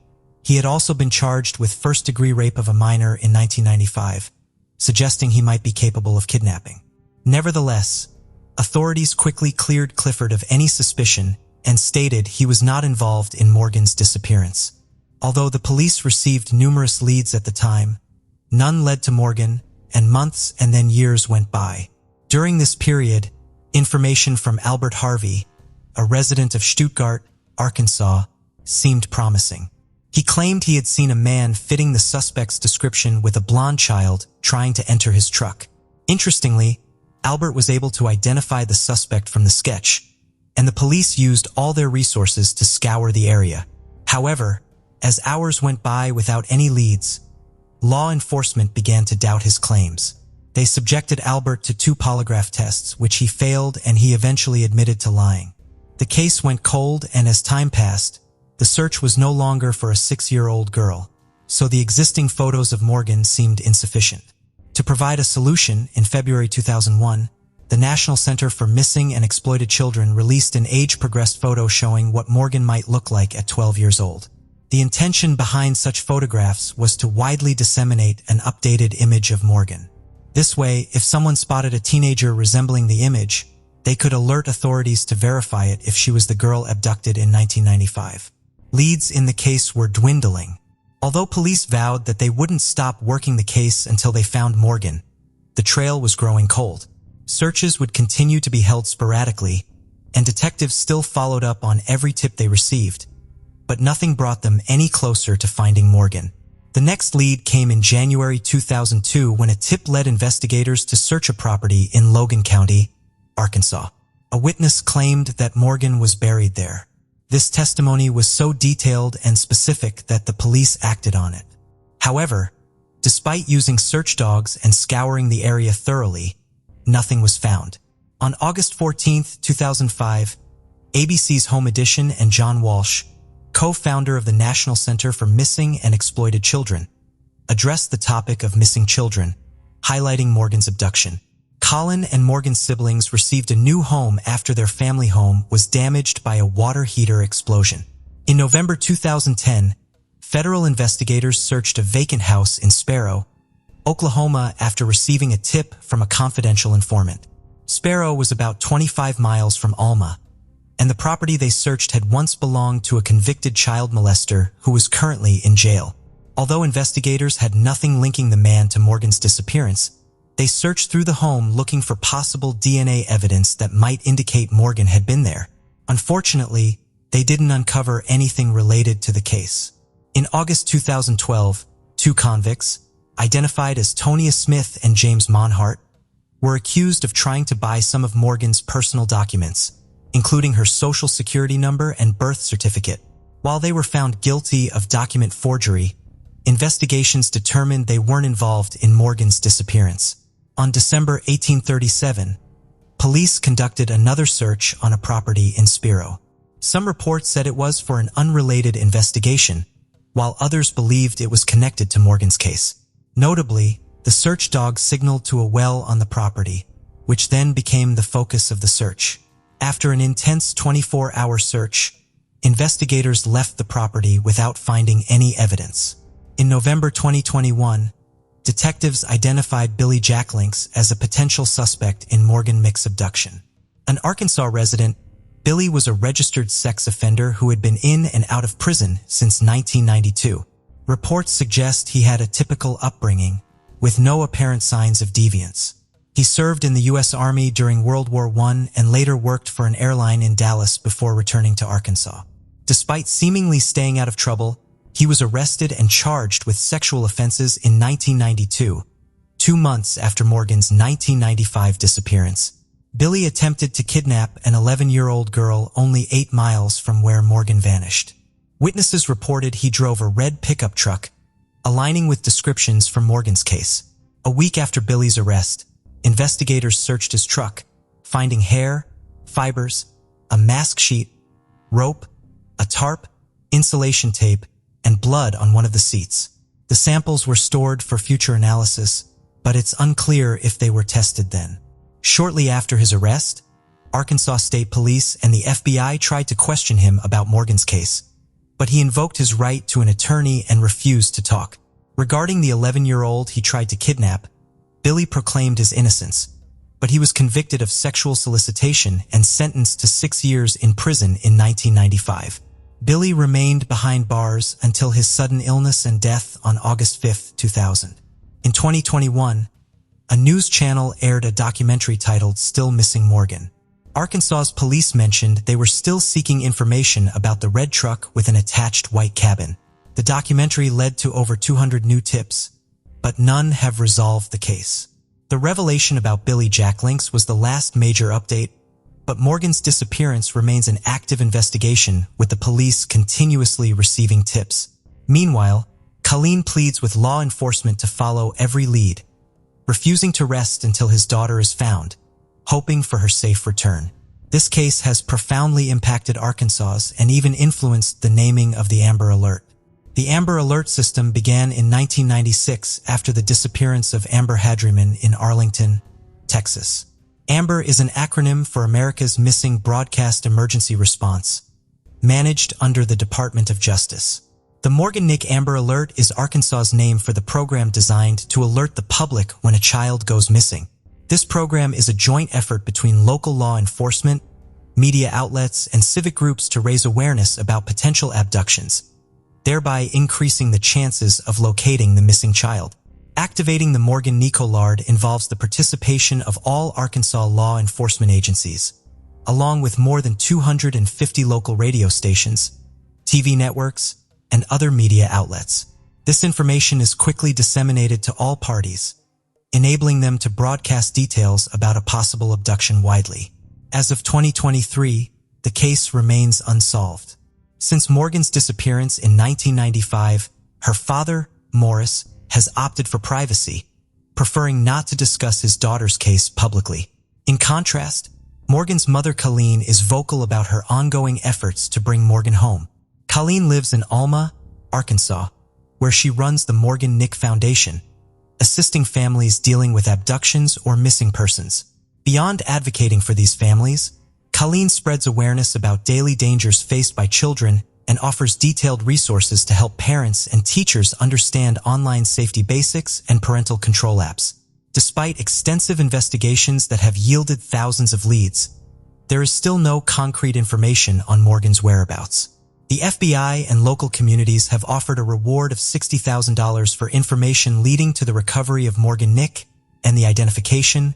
he had also been charged with first-degree rape of a minor in 1995, suggesting he might be capable of kidnapping. Nevertheless, authorities quickly cleared Clifford of any suspicion and stated he was not involved in Morgan's disappearance. Although the police received numerous leads at the time, none led to Morgan, and months and then years went by. During this period, information from Albert Harvey, a resident of Stuttgart, Arkansas, seemed promising. He claimed he had seen a man fitting the suspect's description with a blonde child trying to enter his truck. Interestingly, Albert was able to identify the suspect from the sketch, and the police used all their resources to scour the area. However, as hours went by without any leads, law enforcement began to doubt his claims. They subjected Albert to 2 polygraph tests, which he failed, and he eventually admitted to lying. The case went cold, and as time passed, the search was no longer for a 6-year-old girl, so the existing photos of Morgan seemed insufficient. To provide a solution, in February 2001, the National Center for Missing and Exploited Children released an age-progressed photo showing what Morgan might look like at 12 years old. The intention behind such photographs was to widely disseminate an updated image of Morgan. This way, if someone spotted a teenager resembling the image, they could alert authorities to verify it if she was the girl abducted in 1995. Leads in the case were dwindling. Although police vowed that they wouldn't stop working the case until they found Morgan, the trail was growing cold. Searches would continue to be held sporadically, and detectives still followed up on every tip they received, but nothing brought them any closer to finding Morgan. The next lead came in January 2002 when a tip led investigators to search a property in Logan County, Arkansas. A witness claimed that Morgan was buried there. This testimony was so detailed and specific that the police acted on it. However, despite using search dogs and scouring the area thoroughly, nothing was found. On August 14, 2005, ABC's Home Edition and John Walsh, co-founder of the National Center for Missing and Exploited Children, addressed the topic of missing children, highlighting Morgan's abduction. Colin and Morgan's siblings received a new home after their family home was damaged by a water heater explosion. In November 2010, federal investigators searched a vacant house in Sparrow, Oklahoma after receiving a tip from a confidential informant. Sparrow was about 25 miles from Alma, and the property they searched had once belonged to a convicted child molester who was currently in jail. Although investigators had nothing linking the man to Morgan's disappearance, they searched through the home looking for possible DNA evidence that might indicate Morgan had been there. Unfortunately, they didn't uncover anything related to the case. In August 2012, 2 convicts, identified as Tonia Smith and James Monhart, were accused of trying to buy some of Morgan's personal documents, including her social security number and birth certificate. While they were found guilty of document forgery, investigations determined they weren't involved in Morgan's disappearance. On December 1837, police conducted another search on a property in Sparrow. Some reports said it was for an unrelated investigation, while others believed it was connected to Morgan's case. Notably, the search dog signaled to a well on the property, which then became the focus of the search. After an intense 24-hour search, investigators left the property without finding any evidence. In November 2021, detectives identified Billy Jacklinks as a potential suspect in Morgan Mick's abduction. An Arkansas resident, Billy was a registered sex offender who had been in and out of prison since 1992. Reports suggest he had a typical upbringing, with no apparent signs of deviance. He served in the U.S. Army during World War I and later worked for an airline in Dallas before returning to Arkansas. Despite seemingly staying out of trouble, he was arrested and charged with sexual offenses in 1992, 2 months after Morgan's 1995 disappearance. Billy attempted to kidnap an 11-year-old girl only 8 miles from where Morgan vanished. Witnesses reported he drove a red pickup truck, aligning with descriptions from Morgan's case. A week after Billy's arrest, investigators searched his truck, finding hair, fibers, a mask sheet, rope, a tarp, insulation tape, and blood on one of the seats. The samples were stored for future analysis, but it's unclear if they were tested then. Shortly after his arrest, Arkansas State Police and the FBI tried to question him about Morgan's case, but he invoked his right to an attorney and refused to talk. Regarding the 11-year-old he tried to kidnap, Billy proclaimed his innocence, but he was convicted of sexual solicitation and sentenced to 6 years in prison in 1995. Billy remained behind bars until his sudden illness and death on August 5, 2000. In 2021, a news channel aired a documentary titled Still Missing Morgan. Arkansas's police mentioned they were still seeking information about the red truck with an attached white cabin. The documentary led to over 200 new tips, but none have resolved the case. The revelation about Billy Jack Links was the last major update, but Morgan's disappearance remains an active investigation, with the police continuously receiving tips. Meanwhile, Colleen pleads with law enforcement to follow every lead, refusing to rest until his daughter is found, hoping for her safe return. This case has profoundly impacted Arkansas and even influenced the naming of the Amber Alert. The Amber Alert system began in 1996 after the disappearance of Amber Hadriman in Arlington, Texas. Amber is an acronym for America's Missing Broadcast Emergency Response, managed under the Department of Justice. The Morgan Nick Amber Alert is Arkansas's name for the program designed to alert the public when a child goes missing. This program is a joint effort between local law enforcement, media outlets, and civic groups to raise awareness about potential abductions, thereby increasing the chances of locating the missing child. Activating the Morgan Nick Alert involves the participation of all Arkansas law enforcement agencies, along with more than 250 local radio stations, TV networks, and other media outlets. This information is quickly disseminated to all parties, enabling them to broadcast details about a possible abduction widely. As of 2023, the case remains unsolved. Since Morgan's disappearance in 1995, her father, Morris, has opted for privacy, preferring not to discuss his daughter's case publicly. In contrast, Morgan's mother Colleen is vocal about her ongoing efforts to bring Morgan home. Colleen lives in Alma, Arkansas, where she runs the Morgan Nick Foundation, assisting families dealing with abductions or missing persons. Beyond advocating for these families, Colleen spreads awareness about daily dangers faced by children and offers detailed resources to help parents and teachers understand online safety basics and parental control apps. Despite extensive investigations that have yielded thousands of leads, there is still no concrete information on Morgan's whereabouts. The FBI and local communities have offered a reward of $60,000 for information leading to the recovery of Morgan Nick and the identification,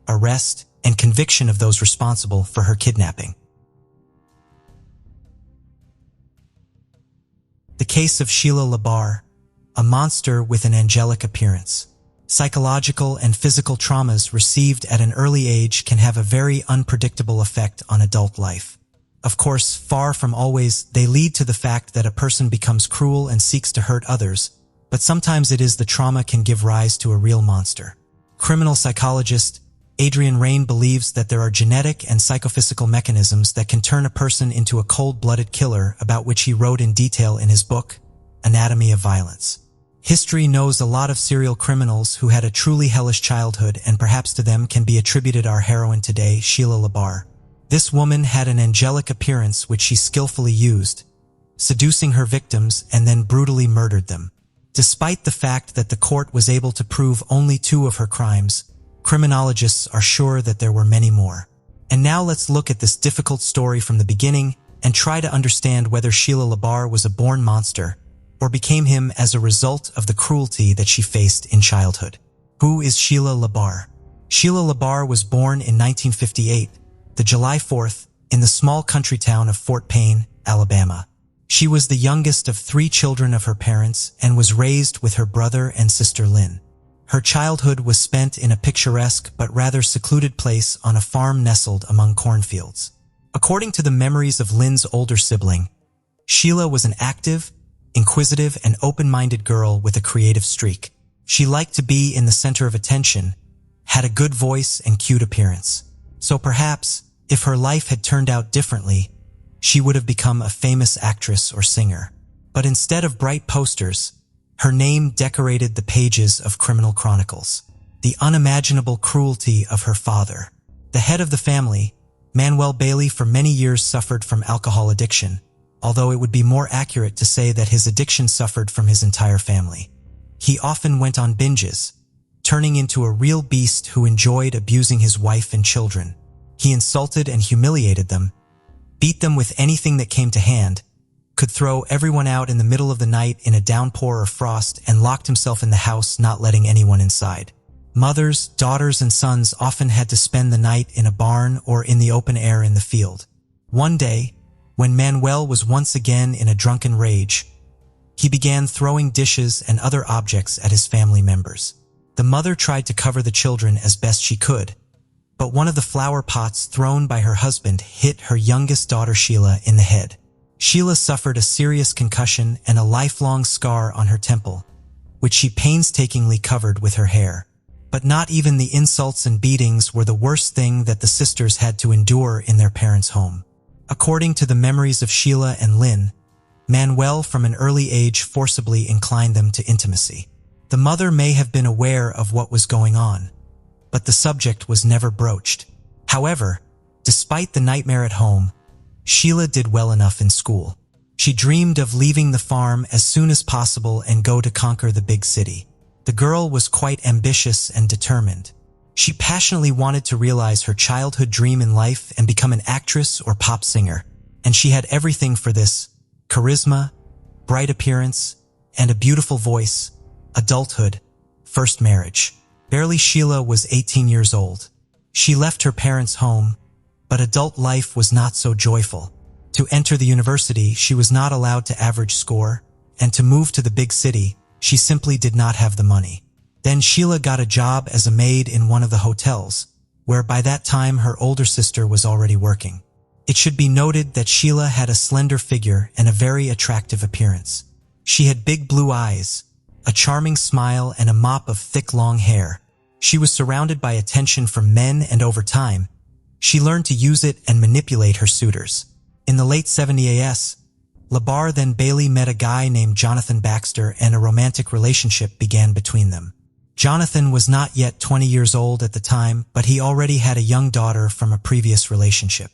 arrest, and conviction of those responsible for her kidnapping. The case of Sheila Labar, a monster with an angelic appearance. Psychological and physical traumas received at an early age can have a very unpredictable effect on adult life. Of course, far from always, they lead to the fact that a person becomes cruel and seeks to hurt others, but sometimes it is the trauma can give rise to a real monster. Criminal psychologist Adrian Rain believes that there are genetic and psychophysical mechanisms that can turn a person into a cold-blooded killer, about which he wrote in detail in his book, Anatomy of Violence. History knows a lot of serial criminals who had a truly hellish childhood, and perhaps to them can be attributed our heroine today, Sheila Labar. This woman had an angelic appearance which she skillfully used, seducing her victims and then brutally murdered them. Despite the fact that the court was able to prove only 2 of her crimes, criminologists are sure that there were many more. And now let's look at this difficult story from the beginning and try to understand whether Sheila Labar was a born monster or became him as a result of the cruelty that she faced in childhood. Who is Sheila Labar? Sheila Labar was born in 1958, the July 4th, in the small country town of Fort Payne, Alabama. She was the youngest of 3 children of her parents and was raised with her brother and sister Lynn. Her childhood was spent in a picturesque but rather secluded place on a farm nestled among cornfields. According to the memories of Lynn's older sibling, Sheila was an active, inquisitive, and open-minded girl with a creative streak. She liked to be in the center of attention, had a good voice and cute appearance. So perhaps, if her life had turned out differently, she would have become a famous actress or singer. But instead of bright posters, her name decorated the pages of criminal chronicles. The unimaginable cruelty of her father. The head of the family, Manuel Bailey, for many years suffered from alcohol addiction, although it would be more accurate to say that his addiction suffered from his entire family. He often went on binges, turning into a real beast who enjoyed abusing his wife and children. He insulted and humiliated them, beat them with anything that came to hand, could throw everyone out in the middle of the night in a downpour or frost, and locked himself in the house, not letting anyone inside. Mothers, daughters, and sons often had to spend the night in a barn or in the open air in the field. One day, when Manuel was once again in a drunken rage, he began throwing dishes and other objects at his family members. The mother tried to cover the children as best she could, but one of the flower pots thrown by her husband hit her youngest daughter Sheila in the head. Sheila suffered a serious concussion and a lifelong scar on her temple, which she painstakingly covered with her hair. But not even the insults and beatings were the worst thing that the sisters had to endure in their parents' home. According to the memories of Sheila and Lynn, Manuel from an early age forcibly inclined them to intimacy. The mother may have been aware of what was going on, but the subject was never broached. However, despite the nightmare at home, Sheila did well enough in school. She dreamed of leaving the farm as soon as possible and go to conquer the big city. The girl was quite ambitious and determined. She passionately wanted to realize her childhood dream in life and become an actress or pop singer. And she had everything for this: charisma, bright appearance, and a beautiful voice. Adulthood, first marriage. Barely Sheila was 18 years old. She left her parents' home, but adult life was not so joyful. To enter the university, she was not allowed to average score, and to move to the big city, she simply did not have the money. Then Sheila got a job as a maid in one of the hotels, where by that time her older sister was already working. It should be noted that Sheila had a slender figure and a very attractive appearance. She had big blue eyes, a charming smile, and a mop of thick long hair. She was surrounded by attention from men, and over time, she learned to use it and manipulate her suitors. In the late 70s, Labar then Bailey met a guy named Jonathan Baxter, and a romantic relationship began between them. Jonathan was not yet 20 years old at the time, but he already had a young daughter from a previous relationship.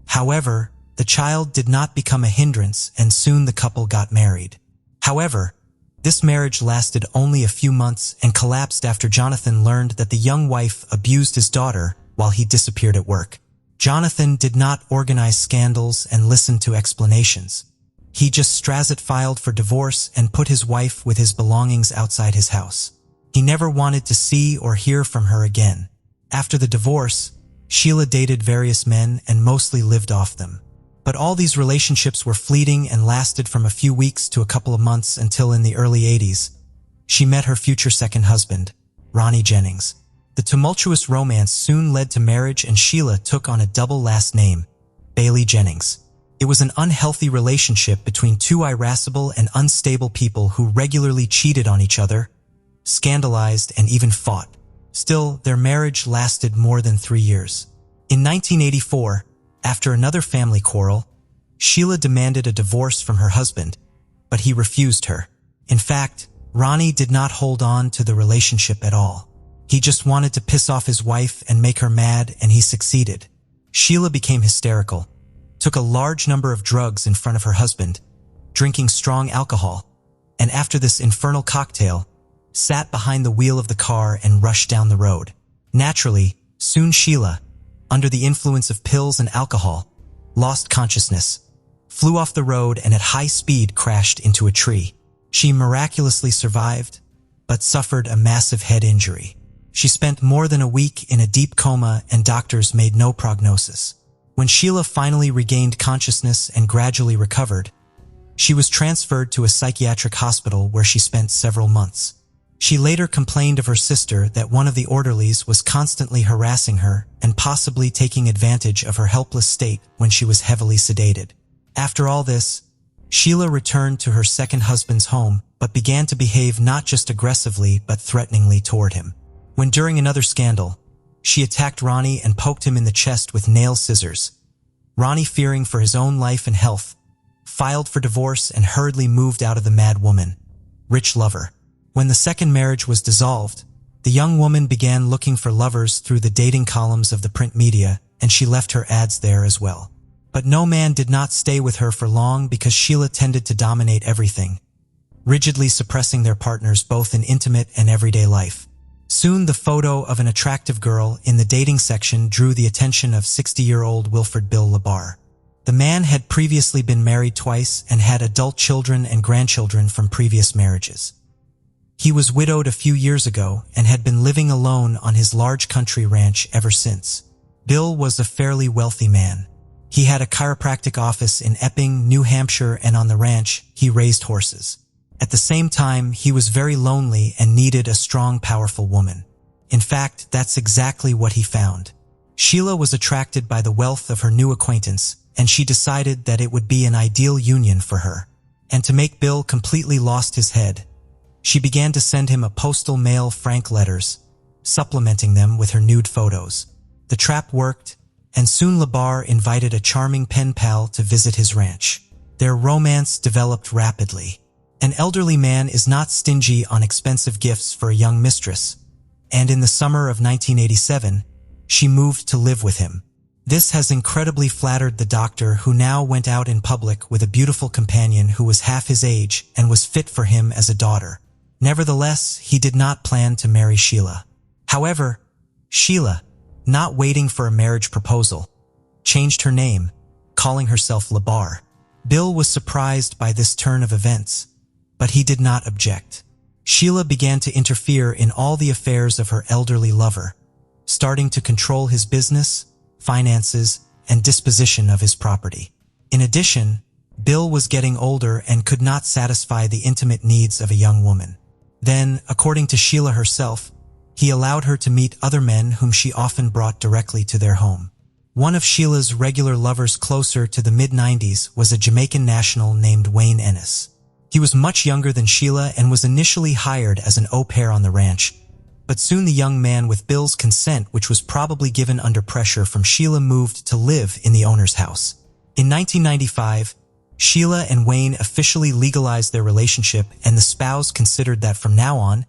However, the child did not become a hindrance, and soon the couple got married. However, this marriage lasted only a few months and collapsed after Jonathan learned that the young wife abused his daughter while he disappeared at work. Jonathan did not organize scandals and listen to explanations. He just filed for divorce and put his wife with his belongings outside his house. He never wanted to see or hear from her again. After the divorce, Sheila dated various men and mostly lived off them. But all these relationships were fleeting and lasted from a few weeks to a couple of months until in the early 80s, she met her future second husband, Ronnie Jennings. The tumultuous romance soon led to marriage, and Sheila took on a double last name, Bailey Jennings. It was an unhealthy relationship between two irascible and unstable people who regularly cheated on each other, scandalized, and even fought. Still, their marriage lasted more than 3 years. In 1984, after another family quarrel, Sheila demanded a divorce from her husband, but he refused her. In fact, Ronnie did not hold on to the relationship at all. He just wanted to piss off his wife and make her mad, and he succeeded. Sheila became hysterical, took a large number of drugs in front of her husband, drinking strong alcohol, and after this infernal cocktail, sat behind the wheel of the car and rushed down the road. Naturally, soon Sheila, under the influence of pills and alcohol, lost consciousness, flew off the road and at high speed crashed into a tree. She miraculously survived, but suffered a massive head injury. She spent more than a week in a deep coma and doctors made no prognosis. When Sheila finally regained consciousness and gradually recovered, she was transferred to a psychiatric hospital where she spent several months. She later complained of her sister that one of the orderlies was constantly harassing her and possibly taking advantage of her helpless state when she was heavily sedated. After all this, Sheila returned to her second husband's home but began to behave not just aggressively but threateningly toward him. When during another scandal, she attacked Ronnie and poked him in the chest with nail scissors. Ronnie, fearing for his own life and health, filed for divorce and hurriedly moved out of the mad woman, rich lover. When the second marriage was dissolved, the young woman began looking for lovers through the dating columns of the print media, and she left her ads there as well. But no man did not stay with her for long because Sheila tended to dominate everything, rigidly suppressing their partners both in intimate and everyday life. Soon the photo of an attractive girl in the dating section drew the attention of 60-year-old Wilfred Bill Labar. The man had previously been married twice and had adult children and grandchildren from previous marriages. He was widowed a few years ago and had been living alone on his large country ranch ever since. Bill was a fairly wealthy man. He had a chiropractic office in Epping, New Hampshire, and on the ranch, he raised horses. At the same time, he was very lonely and needed a strong, powerful woman. In fact, that's exactly what he found. Sheila was attracted by the wealth of her new acquaintance, and she decided that it would be an ideal union for her. And to make Bill completely lost his head, she began to send him a postal mail frank letters, supplementing them with her nude photos. The trap worked, and soon Labar invited a charming pen pal to visit his ranch. Their romance developed rapidly. An elderly man is not stingy on expensive gifts for a young mistress, and in the summer of 1987, she moved to live with him. This has incredibly flattered the doctor, who now went out in public with a beautiful companion who was half his age and was fit for him as a daughter. Nevertheless, he did not plan to marry Sheila. However, Sheila, not waiting for a marriage proposal, changed her name, calling herself Labar. Bill was surprised by this turn of events, but he did not object. Sheila began to interfere in all the affairs of her elderly lover, starting to control his business, finances, and disposition of his property. In addition, Bill was getting older and could not satisfy the intimate needs of a young woman. Then, according to Sheila herself, he allowed her to meet other men whom she often brought directly to their home. One of Sheila's regular lovers closer to the mid-90s was a Jamaican national named Wayne Ennis. He was much younger than Sheila and was initially hired as an au pair on the ranch, but soon the young man, with Bill's consent, which was probably given under pressure from Sheila, moved to live in the owner's house. In 1995, Sheila and Wayne officially legalized their relationship, and the spouse considered that from now on,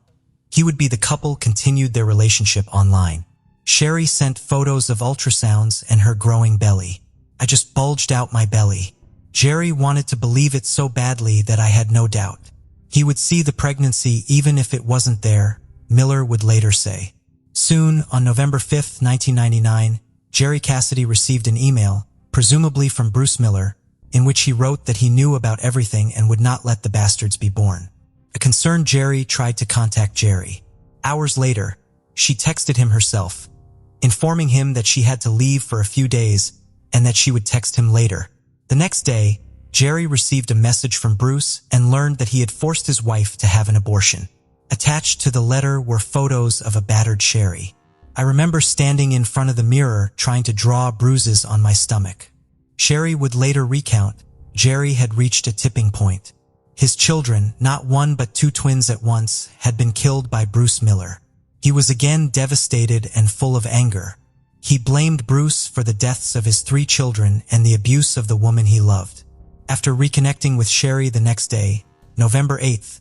he would be the couple continued their relationship online. Sherry sent photos of ultrasounds and her growing belly. "I just bulged out my belly. Jerry wanted to believe it so badly that I had no doubt. He would see the pregnancy even if it wasn't there," Miller would later say. Soon, on November 5, 1999, Jerry Cassidy received an email, presumably from Bruce Miller, in which he wrote that he knew about everything and would not let the bastards be born. A concerned Jerry tried to contact Jerry. Hours later, she texted him herself, informing him that she had to leave for a few days and that she would text him later. The next day, Jerry received a message from Bruce and learned that he had forced his wife to have an abortion. Attached to the letter were photos of a battered Sherry. "I remember standing in front of the mirror trying to draw bruises on my stomach." Sherry would later recount, Jerry had reached a tipping point. His children, not one but two twins at once, had been killed by Bruce Miller. He was again devastated and full of anger. He blamed Bruce for the deaths of his 3 children and the abuse of the woman he loved. After reconnecting with Sherry the next day, November 8th,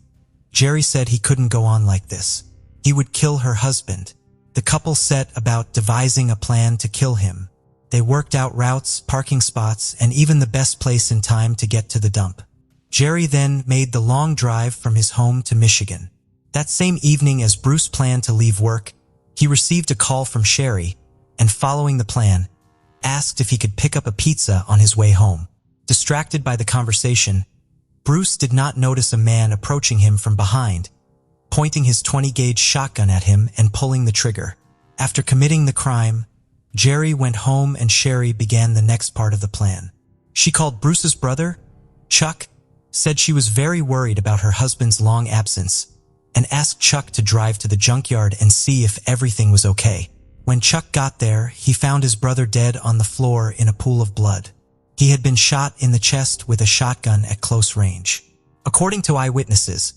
Jerry said he couldn't go on like this. He would kill her husband. The couple set about devising a plan to kill him. They worked out routes, parking spots, and even the best place and time to get to the dump. Jerry then made the long drive from his home to Michigan. That same evening, as Bruce planned to leave work, he received a call from Sherry, and following the plan, asked if he could pick up a pizza on his way home. Distracted by the conversation, Bruce did not notice a man approaching him from behind, pointing his 20-gauge shotgun at him and pulling the trigger. After committing the crime, Jerry went home and Sherry began the next part of the plan. She called Bruce's brother, Chuck, said she was very worried about her husband's long absence, and asked Chuck to drive to the junkyard and see if everything was okay. When Chuck got there, he found his brother dead on the floor in a pool of blood. He had been shot in the chest with a shotgun at close range. According to eyewitnesses,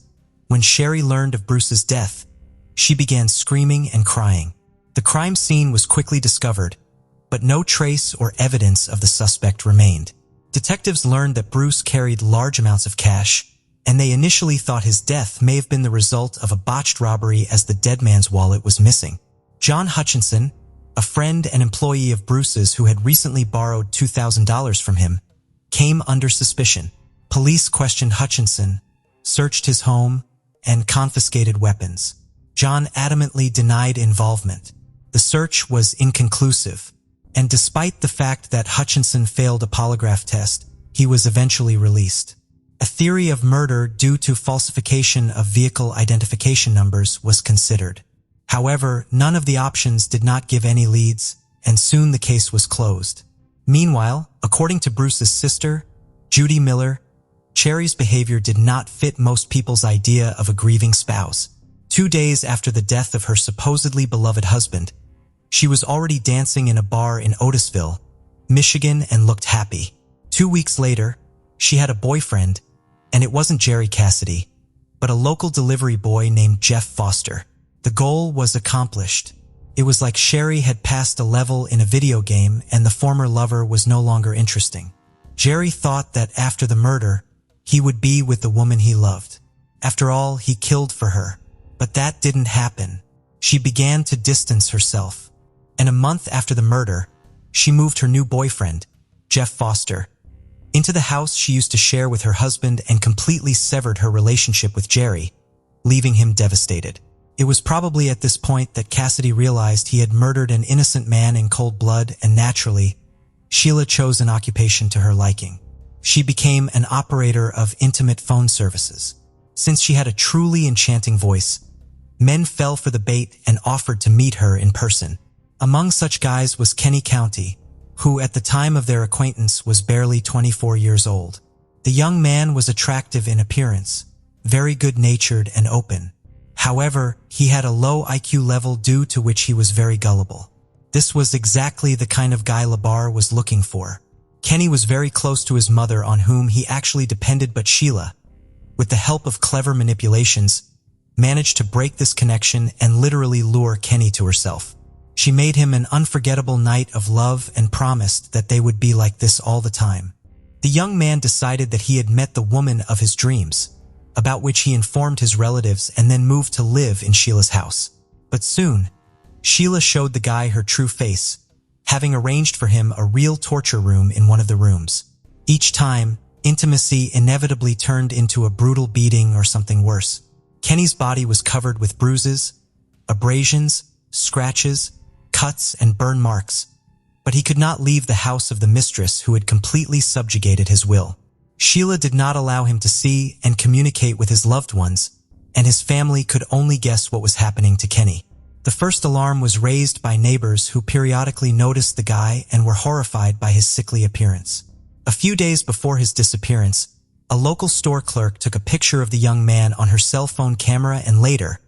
when Sherry learned of Bruce's death, she began screaming and crying. The crime scene was quickly discovered, but no trace or evidence of the suspect remained. Detectives learned that Bruce carried large amounts of cash, and they initially thought his death may have been the result of a botched robbery as the dead man's wallet was missing. John Hutchinson, a friend and employee of Bruce's who had recently borrowed $2,000 from him, came under suspicion. Police questioned Hutchinson, searched his home, and confiscated weapons. John adamantly denied involvement. The search was inconclusive, and despite the fact that Hutchinson failed a polygraph test, he was eventually released. A theory of murder due to falsification of vehicle identification numbers was considered. However, none of the options did not give any leads, and soon the case was closed. Meanwhile, according to Bruce's sister, Judy Miller, Cherry's behavior did not fit most people's idea of a grieving spouse. 2 days after the death of her supposedly beloved husband, she was already dancing in a bar in Otisville, Michigan, and looked happy. 2 weeks later, she had a boyfriend, and it wasn't Jerry Cassidy, but a local delivery boy named Jeff Foster. The goal was accomplished. It was like Sherry had passed a level in a video game and the former lover was no longer interesting. Jerry thought that after the murder, he would be with the woman he loved. After all, he killed for her. But that didn't happen. She began to distance herself. And a month after the murder, she moved her new boyfriend, Jeff Foster, into the house she used to share with her husband and completely severed her relationship with Jerry, leaving him devastated. It was probably at this point that Cassidy realized he had murdered an innocent man in cold blood, and naturally, Sheila chose an occupation to her liking. She became an operator of intimate phone services. Since she had a truly enchanting voice, men fell for the bait and offered to meet her in person. Among such guys was Kenny County, who at the time of their acquaintance was barely 24 years old. The young man was attractive in appearance, very good-natured and open. However, he had a low IQ level due to which he was very gullible. This was exactly the kind of guy LaBar was looking for. Kenny was very close to his mother, on whom he actually depended, but Sheila, with the help of clever manipulations, managed to break this connection and literally lure Kenny to herself. She made him an unforgettable night of love and promised that they would be like this all the time. The young man decided that he had met the woman of his dreams, about which he informed his relatives, and then moved to live in Sheila's house. But soon, Sheila showed the guy her true face, having arranged for him a real torture room in one of the rooms. Each time, intimacy inevitably turned into a brutal beating or something worse. Kenny's body was covered with bruises, abrasions, scratches, cuts, and burn marks, but he could not leave the house of the mistress who had completely subjugated his will. Sheila did not allow him to see and communicate with his loved ones, and his family could only guess what was happening to Kenny. The first alarm was raised by neighbors who periodically noticed the guy and were horrified by his sickly appearance. A few days before his disappearance, a local store clerk took a picture of the young man on her cell phone camera, and later,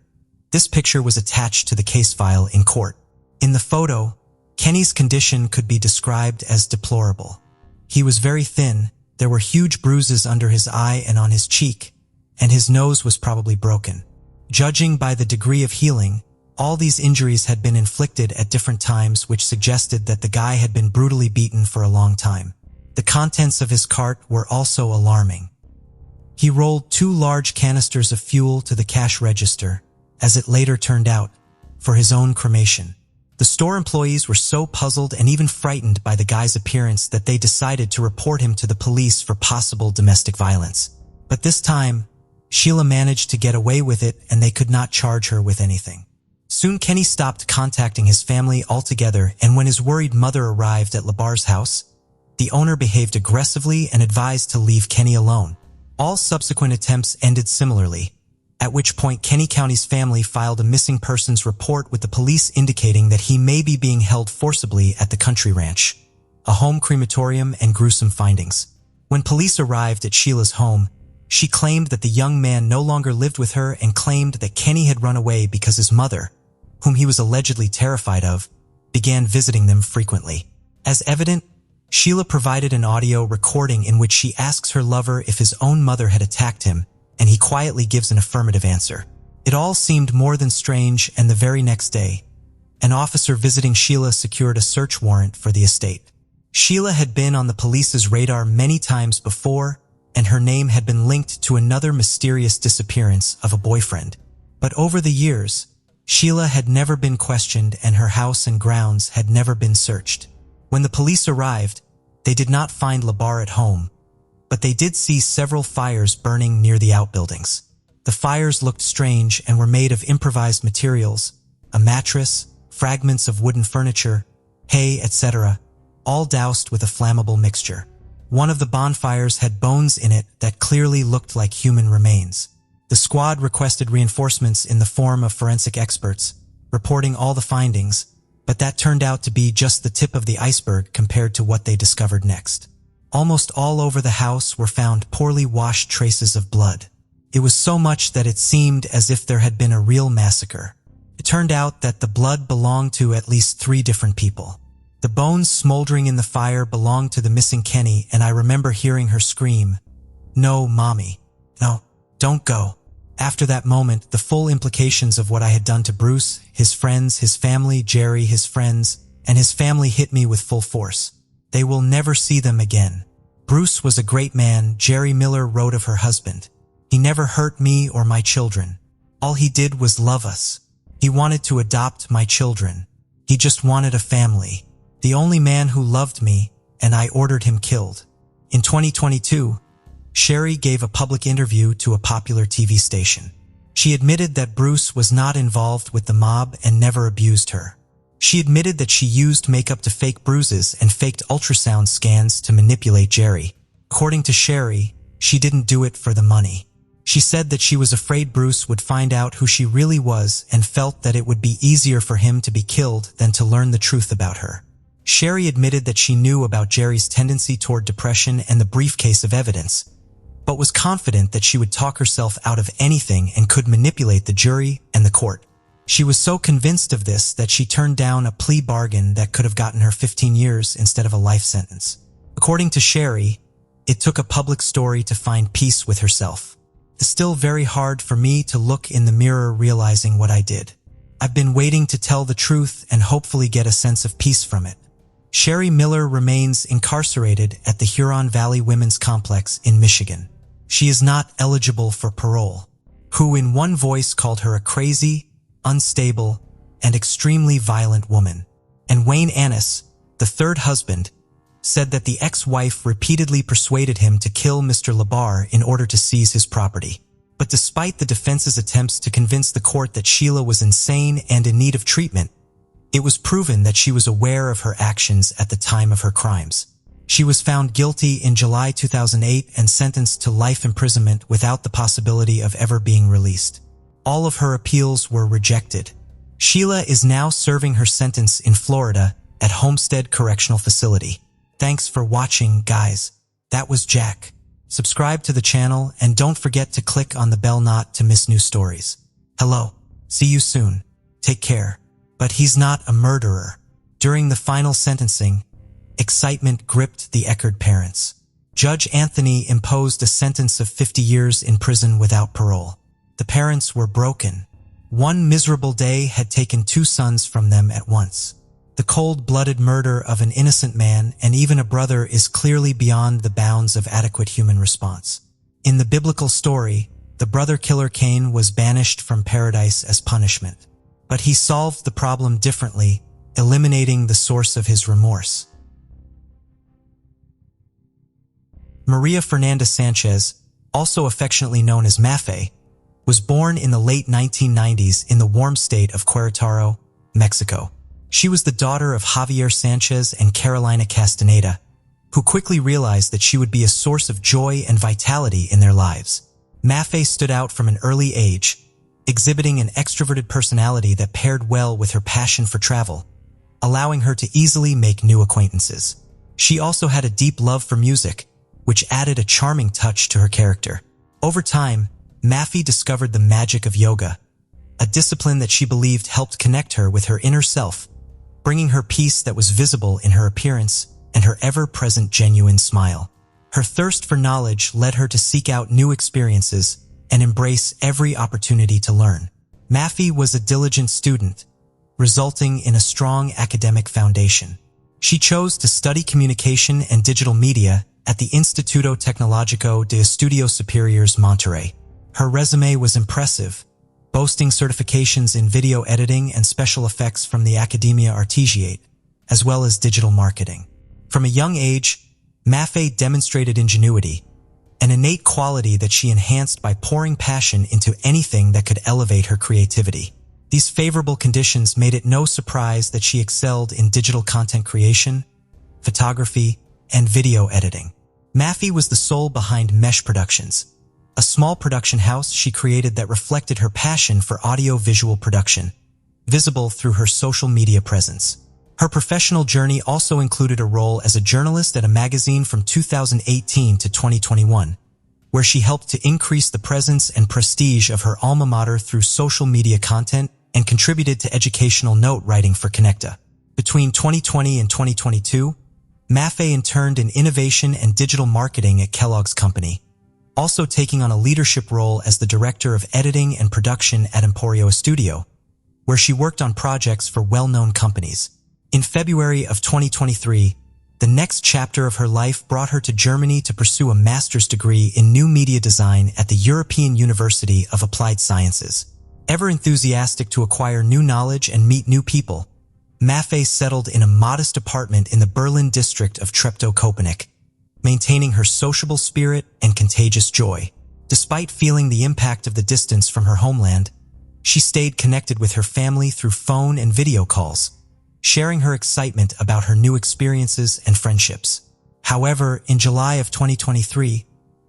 this picture was attached to the case file in court. In the photo, Kenny's condition could be described as deplorable. He was very thin, there were huge bruises under his eye and on his cheek, and his nose was probably broken. Judging by the degree of healing, all these injuries had been inflicted at different times, which suggested that the guy had been brutally beaten for a long time. The contents of his cart were also alarming. He rolled 2 large canisters of fuel to the cash register, as it later turned out, for his own cremation. The store employees were so puzzled and even frightened by the guy's appearance that they decided to report him to the police for possible domestic violence. But this time, Sheila managed to get away with it, and they could not charge her with anything. Soon Kenny stopped contacting his family altogether, and when his worried mother arrived at Labar's house, the owner behaved aggressively and advised to leave Kenny alone. All subsequent attempts ended similarly, at which point Kenny County's family filed a missing persons report with the police indicating that he may be being held forcibly at the country ranch, a home crematorium, and gruesome findings. When police arrived at Sheila's home, she claimed that the young man no longer lived with her and claimed that Kenny had run away because his mother, whom he was allegedly terrified of, began visiting them frequently. As evident, Sheila provided an audio recording in which she asks her lover if his own mother had attacked him, and he quietly gives an affirmative answer. It all seemed more than strange, and the very next day, an officer visiting Sheila secured a search warrant for the estate. Sheila had been on the police's radar many times before, and her name had been linked to another mysterious disappearance of a boyfriend. But over the years, Sheila had never been questioned and her house and grounds had never been searched. When the police arrived, they did not find Labar at home, but they did see several fires burning near the outbuildings. The fires looked strange and were made of improvised materials, a mattress, fragments of wooden furniture, hay, etc., all doused with a flammable mixture. One of the bonfires had bones in it that clearly looked like human remains. The squad requested reinforcements in the form of forensic experts, reporting all the findings, but that turned out to be just the tip of the iceberg compared to what they discovered next. Almost all over the house were found poorly washed traces of blood. It was so much that it seemed as if there had been a real massacre. It turned out that the blood belonged to at least 3 different people. The bones smoldering in the fire belonged to the missing Kenny, and I remember hearing her scream, "No, Mommy. No, don't go." After that moment, the full implications of what I had done to Bruce, his friends, his family, Jerry, his friends, and his family hit me with full force. They will never see them again. Bruce was a great man, Jerry Miller wrote of her husband. He never hurt me or my children. All he did was love us. He wanted to adopt my children. He just wanted a family. The only man who loved me, and I ordered him killed. In 2022, Sherry gave a public interview to a popular TV station. She admitted that Bruce was not involved with the mob and never abused her. She admitted that she used makeup to fake bruises and faked ultrasound scans to manipulate Jerry. According to Sherry, she didn't do it for the money. She said that she was afraid Bruce would find out who she really was and felt that it would be easier for him to be killed than to learn the truth about her. Sherry admitted that she knew about Jerry's tendency toward depression and the briefcase of evidence, but was confident that she would talk herself out of anything and could manipulate the jury and the court. She was so convinced of this that she turned down a plea bargain that could have gotten her 15 years instead of a life sentence. According to Sherry, it took a public story to find peace with herself. It's still very hard for me to look in the mirror realizing what I did. I've been waiting to tell the truth and hopefully get a sense of peace from it. Sherry Miller remains incarcerated at the Huron Valley Women's Complex in Michigan. She is not eligible for parole. Who in one voice called her a crazy, unstable, and extremely violent woman. And Wayne Annis, the 3rd husband, said that the ex-wife repeatedly persuaded him to kill Mr. Labar in order to seize his property. But despite the defense's attempts to convince the court that Sheila was insane and in need of treatment, it was proven that she was aware of her actions at the time of her crimes. She was found guilty in July 2008 and sentenced to life imprisonment without the possibility of ever being released. All of her appeals were rejected. Sheila is now serving her sentence in Florida at Homestead Correctional Facility. Thanks for watching, guys. That was Jack. Subscribe to the channel and don't forget to click on the bell not to miss new stories. Hello. See you soon. Take care. But he's not a murderer. During the final sentencing, excitement gripped the Eckerd parents. Judge Anthony imposed a sentence of 50 years in prison without parole. The parents were broken. One miserable day had taken 2 sons from them at once. The cold-blooded murder of an innocent man and even a brother is clearly beyond the bounds of adequate human response. In the biblical story, the brother-killer Cain was banished from paradise as punishment. But he solved the problem differently, eliminating the source of his remorse. Maria Fernanda Sanchez, also affectionately known as Mafe, was born in the late 1990s in the warm state of Querétaro, Mexico. She was the daughter of Javier Sanchez and Carolina Castaneda, who quickly realized that she would be a source of joy and vitality in their lives. Mafe stood out from an early age, exhibiting an extroverted personality that paired well with her passion for travel, allowing her to easily make new acquaintances. She also had a deep love for music, which added a charming touch to her character. Over time, Mafe discovered the magic of yoga, a discipline that she believed helped connect her with her inner self, bringing her peace that was visible in her appearance and her ever-present genuine smile. Her thirst for knowledge led her to seek out new experiences and embrace every opportunity to learn. Mafe was a diligent student, resulting in a strong academic foundation. She chose to study communication and digital media at the Instituto Tecnológico de Estudios Superiores Monterrey. Her resume was impressive, boasting certifications in video editing and special effects from the Academia Artigiate, as well as digital marketing. From a young age, Mafe demonstrated ingenuity, an innate quality that she enhanced by pouring passion into anything that could elevate her creativity. These favorable conditions made it no surprise that she excelled in digital content creation, photography, and video editing. Mafe was the soul behind Mesh Productions, a small production house she created that reflected her passion for audio-visual production, visible through her social media presence. Her professional journey also included a role as a journalist at a magazine from 2018 to 2021, where she helped to increase the presence and prestige of her alma mater through social media content and contributed to educational note writing for Connecta. Between 2020 and 2022, Mafe interned in innovation and digital marketing at Kellogg's Company, also taking on a leadership role as the director of editing and production at Emporio Studio, where she worked on projects for well-known companies. In February of 2023, the next chapter of her life brought her to Germany to pursue a master's degree in new media design at the European University of Applied Sciences. Ever enthusiastic to acquire new knowledge and meet new people, Mafe settled in a modest apartment in the Berlin district of Treptow-Köpenick, maintaining her sociable spirit and contagious joy. Despite feeling the impact of the distance from her homeland, she stayed connected with her family through phone and video calls, sharing her excitement about her new experiences and friendships. However, in July of 2023,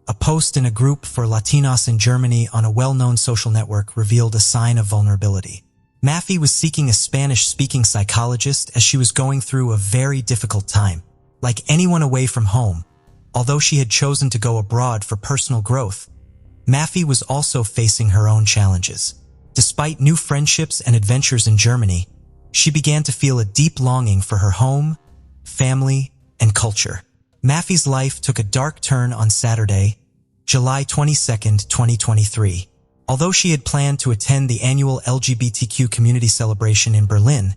a post in a group for Latinos in Germany on a well-known social network revealed a sign of vulnerability. Mafe was seeking a Spanish-speaking psychologist as she was going through a very difficult time. Like anyone away from home, although she had chosen to go abroad for personal growth, Mafe was also facing her own challenges. Despite new friendships and adventures in Germany, she began to feel a deep longing for her home, family, and culture. Mafe's life took a dark turn on Saturday, July 22, 2023. Although she had planned to attend the annual LGBTQ community celebration in Berlin,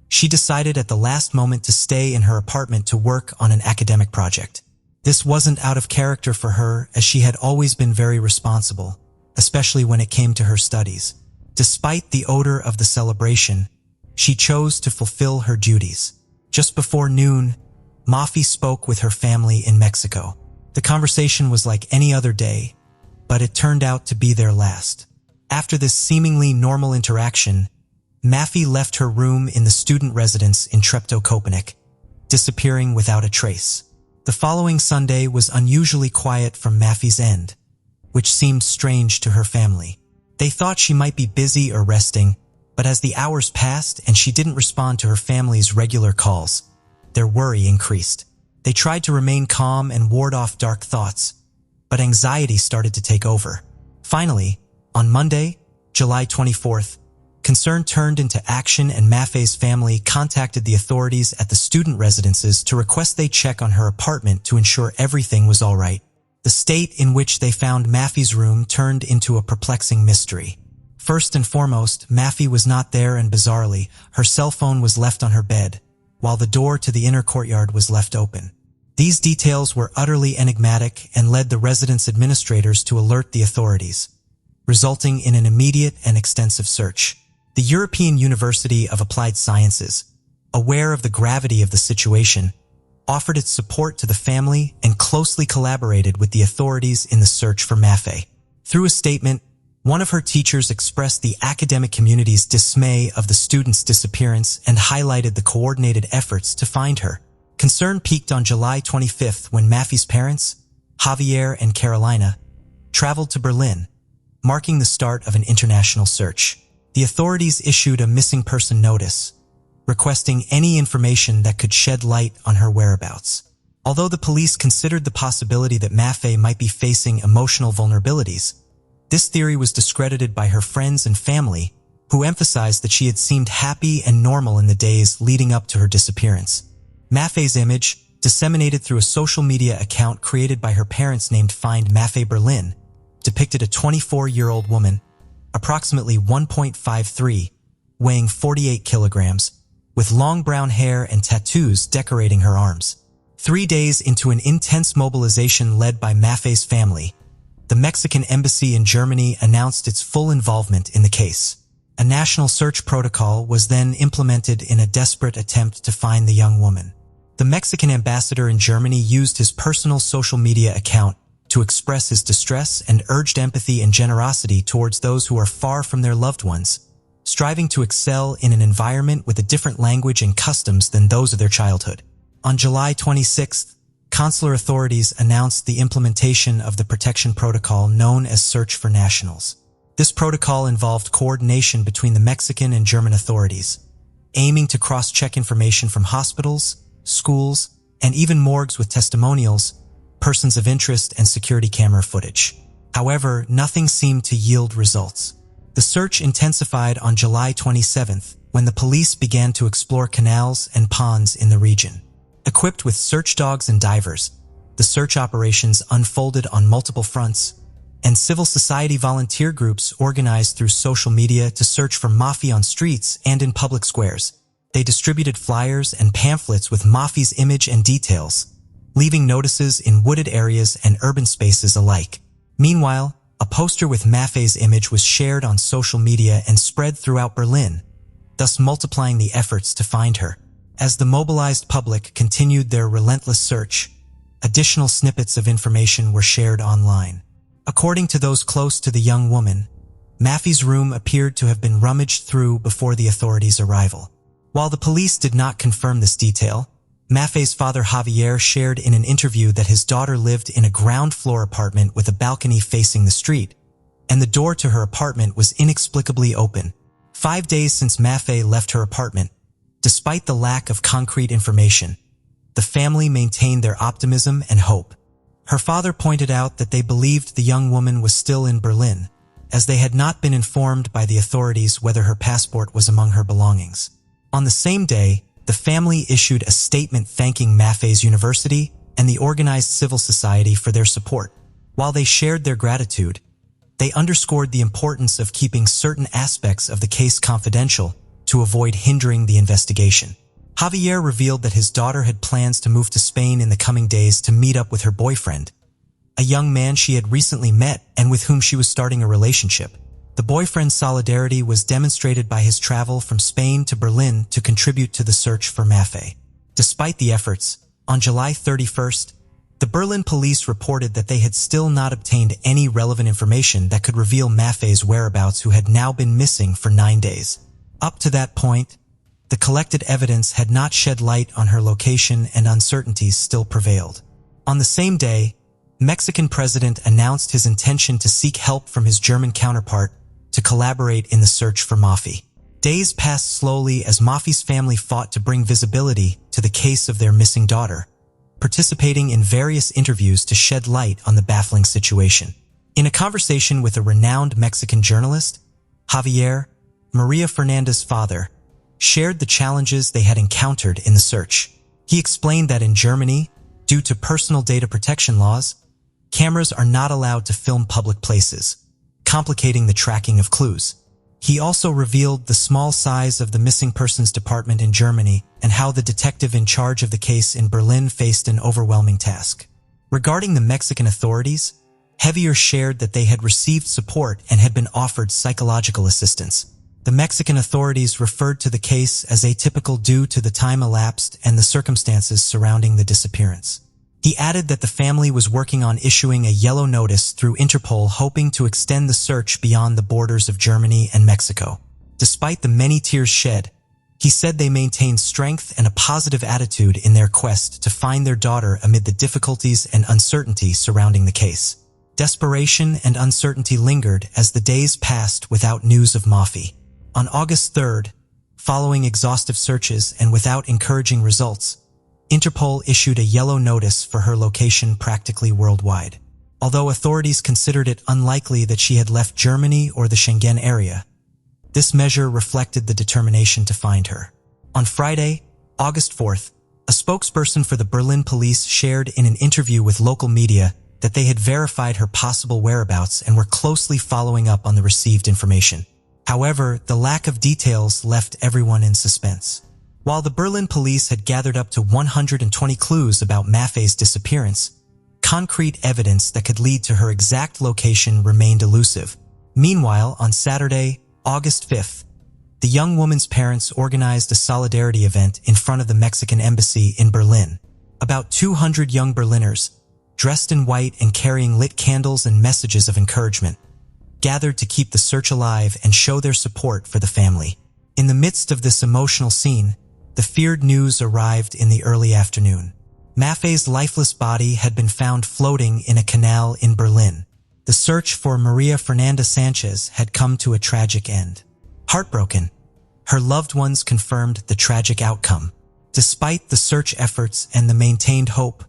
she decided at the last moment to stay in her apartment to work on an academic project. This wasn't out of character for her, as she had always been very responsible, especially when it came to her studies. Despite the odor of the celebration, she chose to fulfill her duties. Just before noon, Mafe spoke with her family in Mexico. The conversation was like any other day, but it turned out to be their last. After this seemingly normal interaction, Mafe left her room in the student residence in Treptow-Köpenick, disappearing without a trace. The following Sunday was unusually quiet from Mafe's end, which seemed strange to her family. They thought she might be busy or resting, but as the hours passed and she didn't respond to her family's regular calls, their worry increased. They tried to remain calm and ward off dark thoughts, but anxiety started to take over. Finally, on Monday, July 24th, concern turned into action and Mafe's family contacted the authorities at the student residences to request they check on her apartment to ensure everything was all right. The state in which they found Mafe's room turned into a perplexing mystery. First and foremost, Mafe was not there, and bizarrely, her cell phone was left on her bed, while the door to the inner courtyard was left open. These details were utterly enigmatic and led the residence administrators to alert the authorities, resulting in an immediate and extensive search. The European University of Applied Sciences, aware of the gravity of the situation, offered its support to the family and closely collaborated with the authorities in the search for Mafe. Through a statement, One of her teachers expressed the academic community's dismay of the student's disappearance and highlighted the coordinated efforts to find her. Concern peaked on July 25th when Maffei's parents, Javier and Carolina, traveled to Berlin, marking the start of an international search. The authorities issued a missing person notice, requesting any information that could shed light on her whereabouts. Although the police considered the possibility that Maffei might be facing emotional vulnerabilities, this theory was discredited by her friends and family, who emphasized that she had seemed happy and normal in the days leading up to her disappearance. Maffei's image, disseminated through a social media account created by her parents named Find Maffei Berlin, depicted a 24-year-old woman, approximately 1.53, weighing 48 kilograms, with long brown hair and tattoos decorating her arms. 3 days into an intense mobilization led by Maffei's family, the Mexican embassy in Germany announced its full involvement in the case. A national search protocol was then implemented in a desperate attempt to find the young woman. The Mexican ambassador in Germany used his personal social media account to express his distress and urged empathy and generosity towards those who are far from their loved ones, striving to excel in an environment with a different language and customs than those of their childhood. On July 26th, consular authorities announced the implementation of the protection protocol known as Search for Nationals. This protocol involved coordination between the Mexican and German authorities, aiming to cross-check information from hospitals, schools, and even morgues with testimonials, persons of interest, and security camera footage. However, nothing seemed to yield results. The search intensified on July 27th when the police began to explore canals and ponds in the region. Equipped with search dogs and divers, the search operations unfolded on multiple fronts, and civil society volunteer groups organized through social media to search for Maffei on streets and in public squares. They distributed flyers and pamphlets with Maffei's image and details, leaving notices in wooded areas and urban spaces alike. Meanwhile, a poster with Maffei's image was shared on social media and spread throughout Berlin, thus multiplying the efforts to find her. As the mobilized public continued their relentless search, additional snippets of information were shared online. According to those close to the young woman, Maffei's room appeared to have been rummaged through before the authorities' arrival. While the police did not confirm this detail, Maffei's father Javier shared in an interview that his daughter lived in a ground-floor apartment with a balcony facing the street, and the door to her apartment was inexplicably open. 5 days since Maffei left her apartment, despite the lack of concrete information, the family maintained their optimism and hope. Her father pointed out that they believed the young woman was still in Berlin, as they had not been informed by the authorities whether her passport was among her belongings. On the same day, the family issued a statement thanking Maffei's university and the organized civil society for their support. While they shared their gratitude, they underscored the importance of keeping certain aspects of the case confidential to avoid hindering the investigation. Javier revealed that his daughter had plans to move to Spain in the coming days to meet up with her boyfriend, a young man she had recently met and with whom she was starting a relationship. The boyfriend's solidarity was demonstrated by his travel from Spain to Berlin to contribute to the search for Maffei. Despite the efforts, on July 31st, the Berlin police reported that they had still not obtained any relevant information that could reveal Maffei's whereabouts, who had now been missing for 9 days. Up to that point, the collected evidence had not shed light on her location and uncertainties still prevailed. On the same day, Mexican president announced his intention to seek help from his German counterpart to collaborate in the search for Maffei. Days passed slowly as Maffei's family fought to bring visibility to the case of their missing daughter, participating in various interviews to shed light on the baffling situation. In a conversation with a renowned Mexican journalist, Javier, Maria Fernanda's father, shared the challenges they had encountered in the search. He explained that in Germany, due to personal data protection laws, cameras are not allowed to film public places, complicating the tracking of clues. He also revealed the small size of the missing persons department in Germany and how the detective in charge of the case in Berlin faced an overwhelming task. Regarding the Mexican authorities, Javier shared that they had received support and had been offered psychological assistance. The Mexican authorities referred to the case as atypical due to the time elapsed and the circumstances surrounding the disappearance. He added that the family was working on issuing a yellow notice through Interpol, hoping to extend the search beyond the borders of Germany and Mexico. Despite the many tears shed, he said they maintained strength and a positive attitude in their quest to find their daughter amid the difficulties and uncertainty surrounding the case. Desperation and uncertainty lingered as the days passed without news of Mafi. On August 3rd, following exhaustive searches and without encouraging results, Interpol issued a yellow notice for her location practically worldwide. Although authorities considered it unlikely that she had left Germany or the Schengen area, this measure reflected the determination to find her. On Friday, August 4th, a spokesperson for the Berlin police shared in an interview with local media that they had verified her possible whereabouts and were closely following up on the received information. However, the lack of details left everyone in suspense. While the Berlin police had gathered up to 120 clues about Mafi's disappearance, concrete evidence that could lead to her exact location remained elusive. Meanwhile, on Saturday, August 5th, the young woman's parents organized a solidarity event in front of the Mexican embassy in Berlin. About 200 young Berliners, dressed in white and carrying lit candles and messages of encouragement, gathered to keep the search alive and show their support for the family. In the midst of this emotional scene, the feared news arrived in the early afternoon. Mafi's lifeless body had been found floating in a canal in Berlin. The search for Maria Fernanda Sanchez had come to a tragic end. Heartbroken, her loved ones confirmed the tragic outcome. Despite the search efforts and the maintained hope,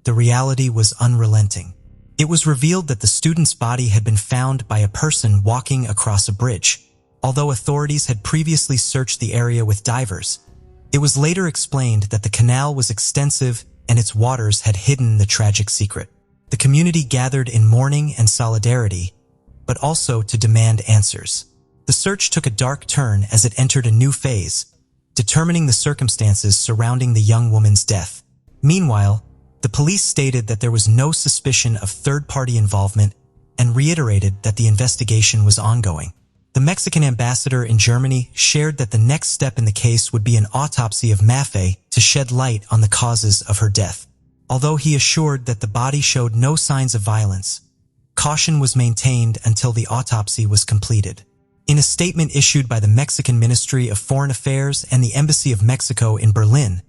the reality was unrelenting. It was revealed that the student's body had been found by a person walking across a bridge. Although authorities had previously searched the area with divers, it was later explained that the canal was extensive and its waters had hidden the tragic secret. The community gathered in mourning and solidarity, but also to demand answers. The search took a dark turn as it entered a new phase, determining the circumstances surrounding the young woman's death. Meanwhile, the police stated that there was no suspicion of third-party involvement and reiterated that the investigation was ongoing. The Mexican ambassador in Germany shared that the next step in the case would be an autopsy of Mafi to shed light on the causes of her death. Although he assured that the body showed no signs of violence, caution was maintained until the autopsy was completed. In a statement issued by the Mexican Ministry of Foreign Affairs and the Embassy of Mexico in Berlin,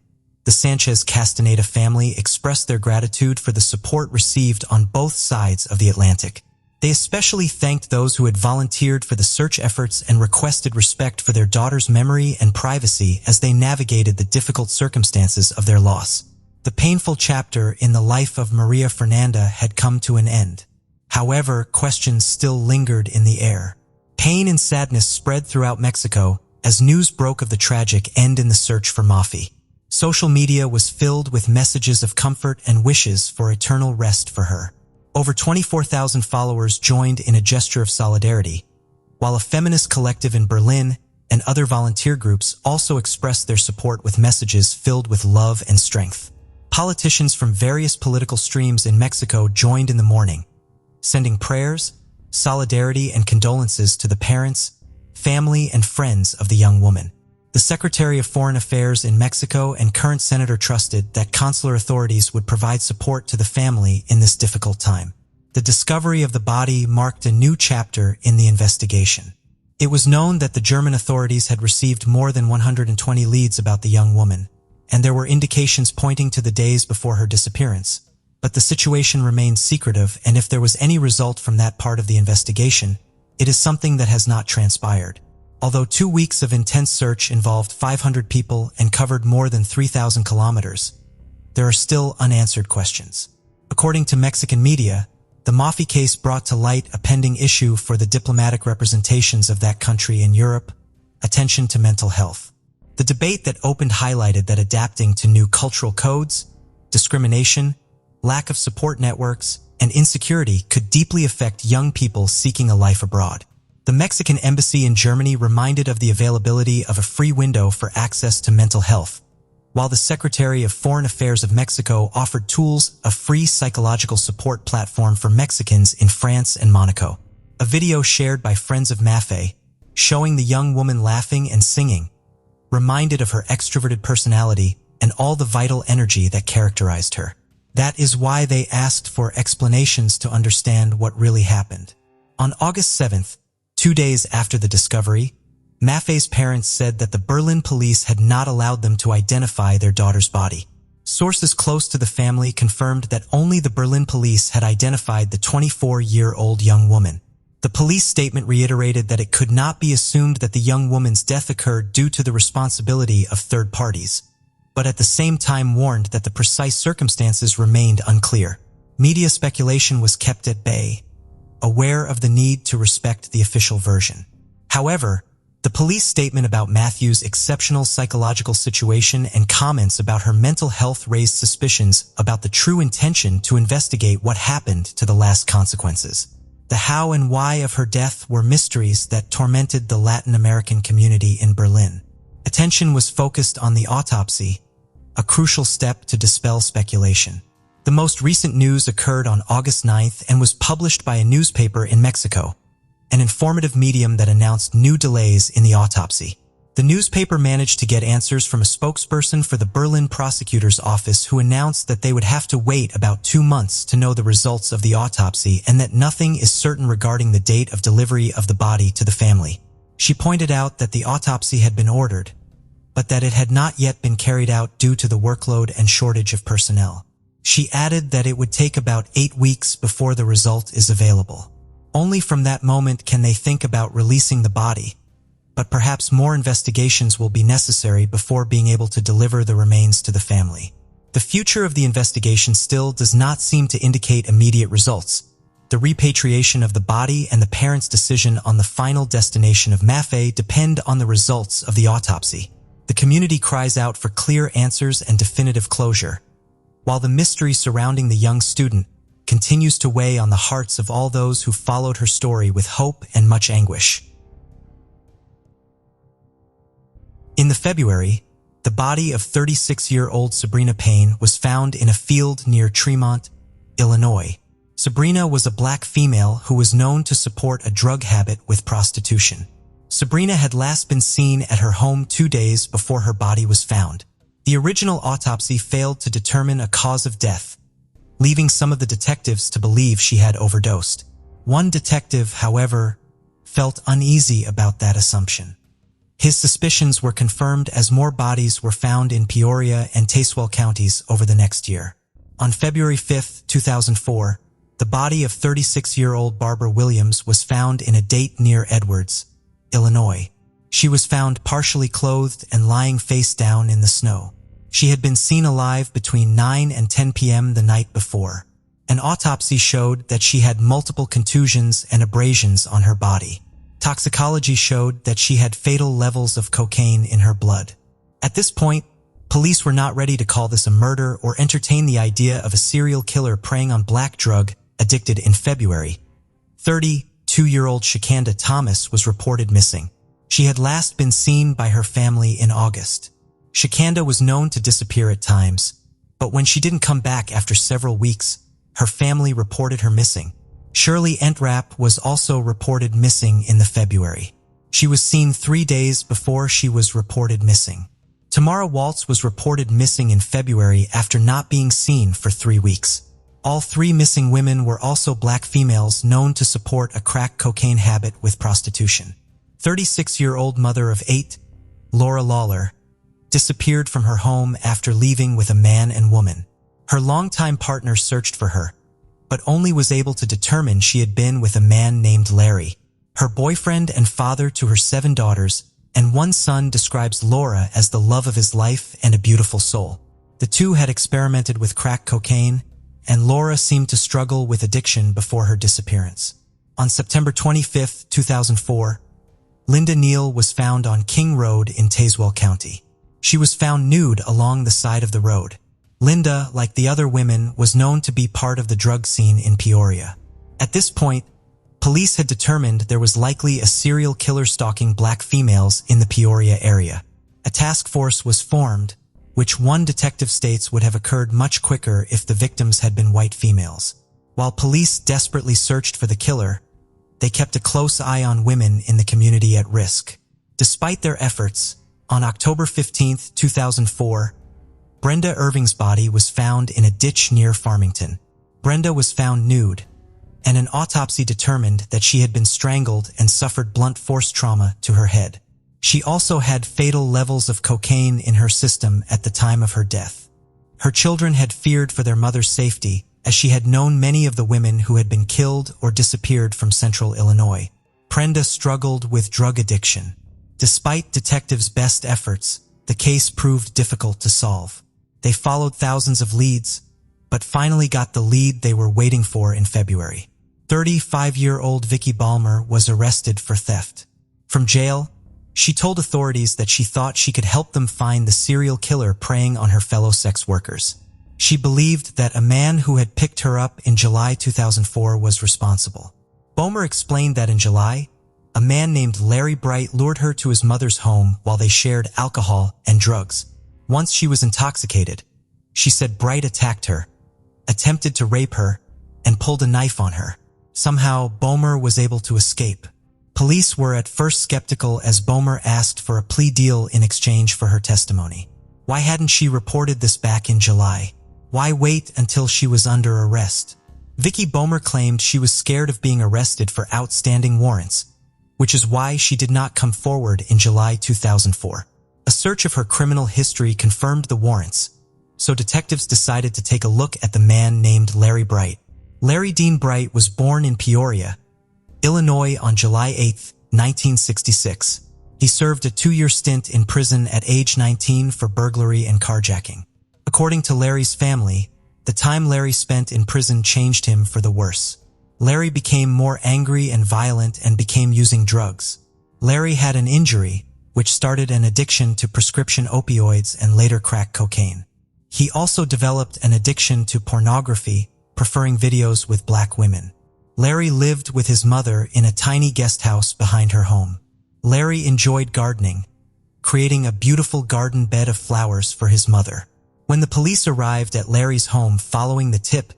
the Sanchez Castaneda family expressed their gratitude for the support received on both sides of the Atlantic. They especially thanked those who had volunteered for the search efforts and requested respect for their daughter's memory and privacy as they navigated the difficult circumstances of their loss. The painful chapter in the life of Maria Fernanda had come to an end. However, questions still lingered in the air. Pain and sadness spread throughout Mexico as news broke of the tragic end in the search for Mafi. Social media was filled with messages of comfort and wishes for eternal rest for her. Over 24,000 followers joined in a gesture of solidarity, while a feminist collective in Berlin and other volunteer groups also expressed their support with messages filled with love and strength. Politicians from various political streams in Mexico joined in the mourning, sending prayers, solidarity, and condolences to the parents, family, and friends of the young woman. The Secretary of Foreign Affairs in Mexico and current senator trusted that consular authorities would provide support to the family in this difficult time. The discovery of the body marked a new chapter in the investigation. It was known that the German authorities had received more than 120 leads about the young woman, and there were indications pointing to the days before her disappearance. But the situation remained secretive, and if there was any result from that part of the investigation, it is something that has not transpired. Although 2 weeks of intense search involved 500 people and covered more than 3,000 kilometers, there are still unanswered questions. According to Mexican media, the Mafi case brought to light a pending issue for the diplomatic representations of that country in Europe: attention to mental health. The debate that opened highlighted that adapting to new cultural codes, discrimination, lack of support networks, and insecurity could deeply affect young people seeking a life abroad. The Mexican embassy in Germany reminded of the availability of a free window for access to mental health, while the Secretary of Foreign Affairs of Mexico offered tools, a free psychological support platform for Mexicans in France and Monaco. A video shared by friends of Mafi, showing the young woman laughing and singing, reminded of her extroverted personality and all the vital energy that characterized her. That is why they asked for explanations to understand what really happened. On August 7th, 2 days after the discovery, Maffei's parents said that the Berlin police had not allowed them to identify their daughter's body. Sources close to the family confirmed that only the Berlin police had identified the 24-year-old young woman. The police statement reiterated that it could not be assumed that the young woman's death occurred due to the responsibility of third parties, but at the same time warned that the precise circumstances remained unclear. Media speculation was kept at bay, aware of the need to respect the official version. However, the police statement about Matthew's exceptional psychological situation and comments about her mental health raised suspicions about the true intention to investigate what happened to the last consequences. The how and why of her death were mysteries that tormented the Latin American community in Berlin. Attention was focused on the autopsy, a crucial step to dispel speculation. The most recent news occurred on August 9th and was published by a newspaper in Mexico, an informative medium that announced new delays in the autopsy. The newspaper managed to get answers from a spokesperson for the Berlin prosecutor's office who announced that they would have to wait about 2 months to know the results of the autopsy and that nothing is certain regarding the date of delivery of the body to the family. She pointed out that the autopsy had been ordered, but that it had not yet been carried out due to the workload and shortage of personnel. She added that it would take about 8 weeks before the result is available. Only from that moment can they think about releasing the body, but perhaps more investigations will be necessary before being able to deliver the remains to the family. The future of the investigation still does not seem to indicate immediate results. The repatriation of the body and the parents' decision on the final destination of Maffei depend on the results of the autopsy. The community cries out for clear answers and definitive closure, while the mystery surrounding the young student continues to weigh on the hearts of all those who followed her story with hope and much anguish. In February, the body of 36-year-old Sabrina Payne was found in a field near Tremont, Illinois. Sabrina was a black female who was known to support a drug habit with prostitution. Sabrina had last been seen at her home 2 days before her body was found. The original autopsy failed to determine a cause of death, leaving some of the detectives to believe she had overdosed. One detective, however, felt uneasy about that assumption. His suspicions were confirmed as more bodies were found in Peoria and Tazewell counties over the next year. On February 5, 2004, the body of 36-year-old Barbara Williams was found in a date near Edwards, Illinois. She was found partially clothed and lying face down in the snow. She had been seen alive between 9 and 10 p.m. the night before. An autopsy showed that she had multiple contusions and abrasions on her body. Toxicology showed that she had fatal levels of cocaine in her blood. At this point, police were not ready to call this a murder or entertain the idea of a serial killer preying on black drug addicted. In February, 32-year-old Shakanda Thomas was reported missing. She had last been seen by her family in August. Shakanda was known to disappear at times, but when she didn't come back after several weeks, her family reported her missing. Shirley Entrap was also reported missing in February. She was seen 3 days before she was reported missing. Tamara Waltz was reported missing in February after not being seen for 3 weeks. All 3 missing women were also black females known to support a crack cocaine habit with prostitution. 36-year-old mother of 8, Laura Lawler, disappeared from her home after leaving with a man and woman. Her longtime partner searched for her, but only was able to determine she had been with a man named Larry. Her boyfriend and father to her 7 daughters and 1 son describes Laura as the love of his life and a beautiful soul. The two had experimented with crack cocaine, and Laura seemed to struggle with addiction before her disappearance. On September 25, 2004, Linda Neal was found on King Road in Tazewell County. She was found nude along the side of the road. Linda, like the other women, was known to be part of the drug scene in Peoria. At this point, police had determined there was likely a serial killer stalking black females in the Peoria area. A task force was formed, which one detective states would have occurred much quicker if the victims had been white females. While police desperately searched for the killer, they kept a close eye on women in the community at risk. Despite their efforts, on October 15, 2004, Brenda Irving's body was found in a ditch near Farmington. Brenda was found nude, and an autopsy determined that she had been strangled and suffered blunt force trauma to her head. She also had fatal levels of cocaine in her system at the time of her death. Her children had feared for their mother's safety, as she had known many of the women who had been killed or disappeared from central Illinois. Brenda struggled with drug addiction. Despite detectives' best efforts, the case proved difficult to solve. They followed thousands of leads, but finally got the lead they were waiting for in February. 35-year-old Vicki Balmer was arrested for theft. From jail, she told authorities that she thought she could help them find the serial killer preying on her fellow sex workers. She believed that a man who had picked her up in July 2004 was responsible. Balmer explained that in July, a man named Larry Bright lured her to his mother's home while they shared alcohol and drugs. Once she was intoxicated, she said Bright attacked her, attempted to rape her, and pulled a knife on her. Somehow, Balmer was able to escape. Police were at first skeptical as Balmer asked for a plea deal in exchange for her testimony. Why hadn't she reported this back in July? Why wait until she was under arrest? Vicki Balmer claimed she was scared of being arrested for outstanding warrants, which is why she did not come forward in July 2004. A search of her criminal history confirmed the warrants, so detectives decided to take a look at the man named Larry Bright. Larry Dean Bright was born in Peoria, Illinois on July 8, 1966. He served a 2-year stint in prison at age 19 for burglary and carjacking. According to Larry's family, the time Larry spent in prison changed him for the worse. Larry became more angry and violent and began using drugs. Larry had an injury, which started an addiction to prescription opioids and later crack cocaine. He also developed an addiction to pornography, preferring videos with black women. Larry lived with his mother in a tiny guest house behind her home. Larry enjoyed gardening, creating a beautiful garden bed of flowers for his mother. When the police arrived at Larry's home following the tip,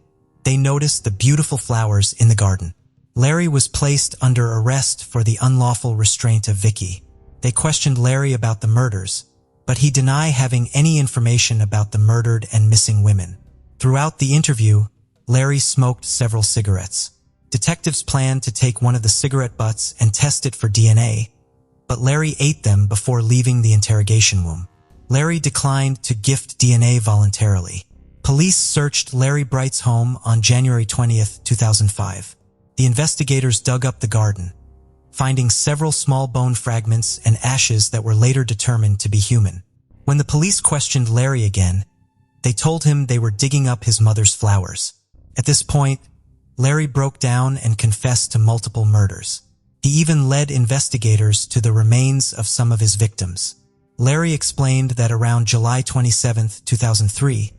they noticed the beautiful flowers in the garden. Larry was placed under arrest for the unlawful restraint of Vicki. They questioned Larry about the murders, but he denied having any information about the murdered and missing women. Throughout the interview, Larry smoked several cigarettes. Detectives planned to take one of the cigarette butts and test it for DNA, but Larry ate them before leaving the interrogation room. Larry declined to gift DNA voluntarily. Police searched Larry Bright's home on January 20, 2005. The investigators dug up the garden, finding several small bone fragments and ashes that were later determined to be human. When the police questioned Larry again, they told him they were digging up his mother's flowers. At this point, Larry broke down and confessed to multiple murders. He even led investigators to the remains of some of his victims. Larry explained that around July 27, 2003,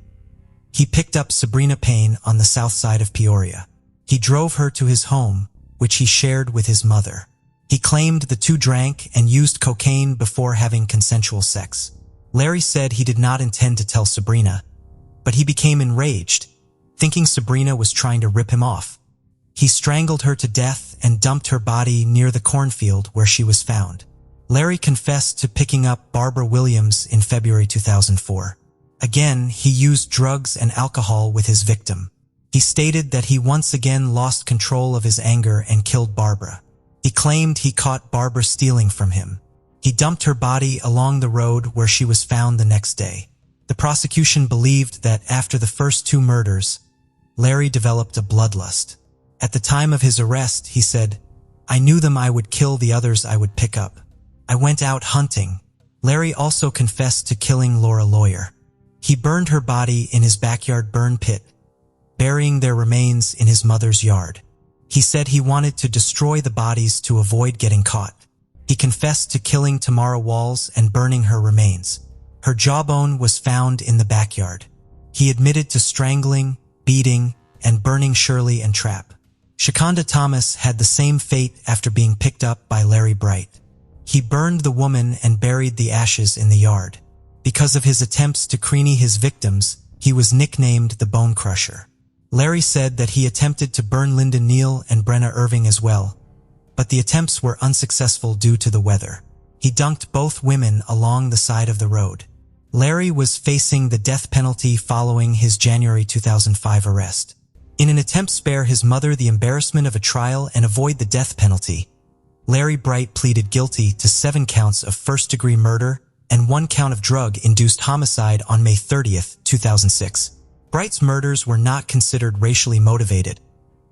he picked up Sabrina Payne on the south side of Peoria. He drove her to his home, which he shared with his mother. He claimed the two drank and used cocaine before having consensual sex. Larry said he did not intend to tell Sabrina, but he became enraged, thinking Sabrina was trying to rip him off. He strangled her to death and dumped her body near the cornfield where she was found. Larry confessed to picking up Barbara Williams in February 2004. Again, he used drugs and alcohol with his victim. He stated that he once again lost control of his anger and killed Barbara. He claimed he caught Barbara stealing from him. He dumped her body along the road where she was found the next day. The prosecution believed that after the first two murders, Larry developed a bloodlust. At the time of his arrest, he said, "I knew them I would kill, the others I would pick up. I went out hunting." Larry also confessed to killing Laura Lawyer. He burned her body in his backyard burn pit, burying their remains in his mother's yard. He said he wanted to destroy the bodies to avoid getting caught. He confessed to killing Tamara Walls and burning her remains. Her jawbone was found in the backyard. He admitted to strangling, beating, and burning Shirley and Trapp. Shakonda Thomas had the same fate after being picked up by Larry Bright. He burned the woman and buried the ashes in the yard. Because of his attempts to creamy his victims, he was nicknamed the Bone Crusher. Larry said that he attempted to burn Linda Neal and Brenna Irving as well, but the attempts were unsuccessful due to the weather. He dunked both women along the side of the road. Larry was facing the death penalty following his January 2005 arrest. In an attempt to spare his mother the embarrassment of a trial and avoid the death penalty, Larry Bright pleaded guilty to 7 counts of first-degree murder and 1 count of drug-induced homicide on May 30, 2006. Bright's murders were not considered racially motivated,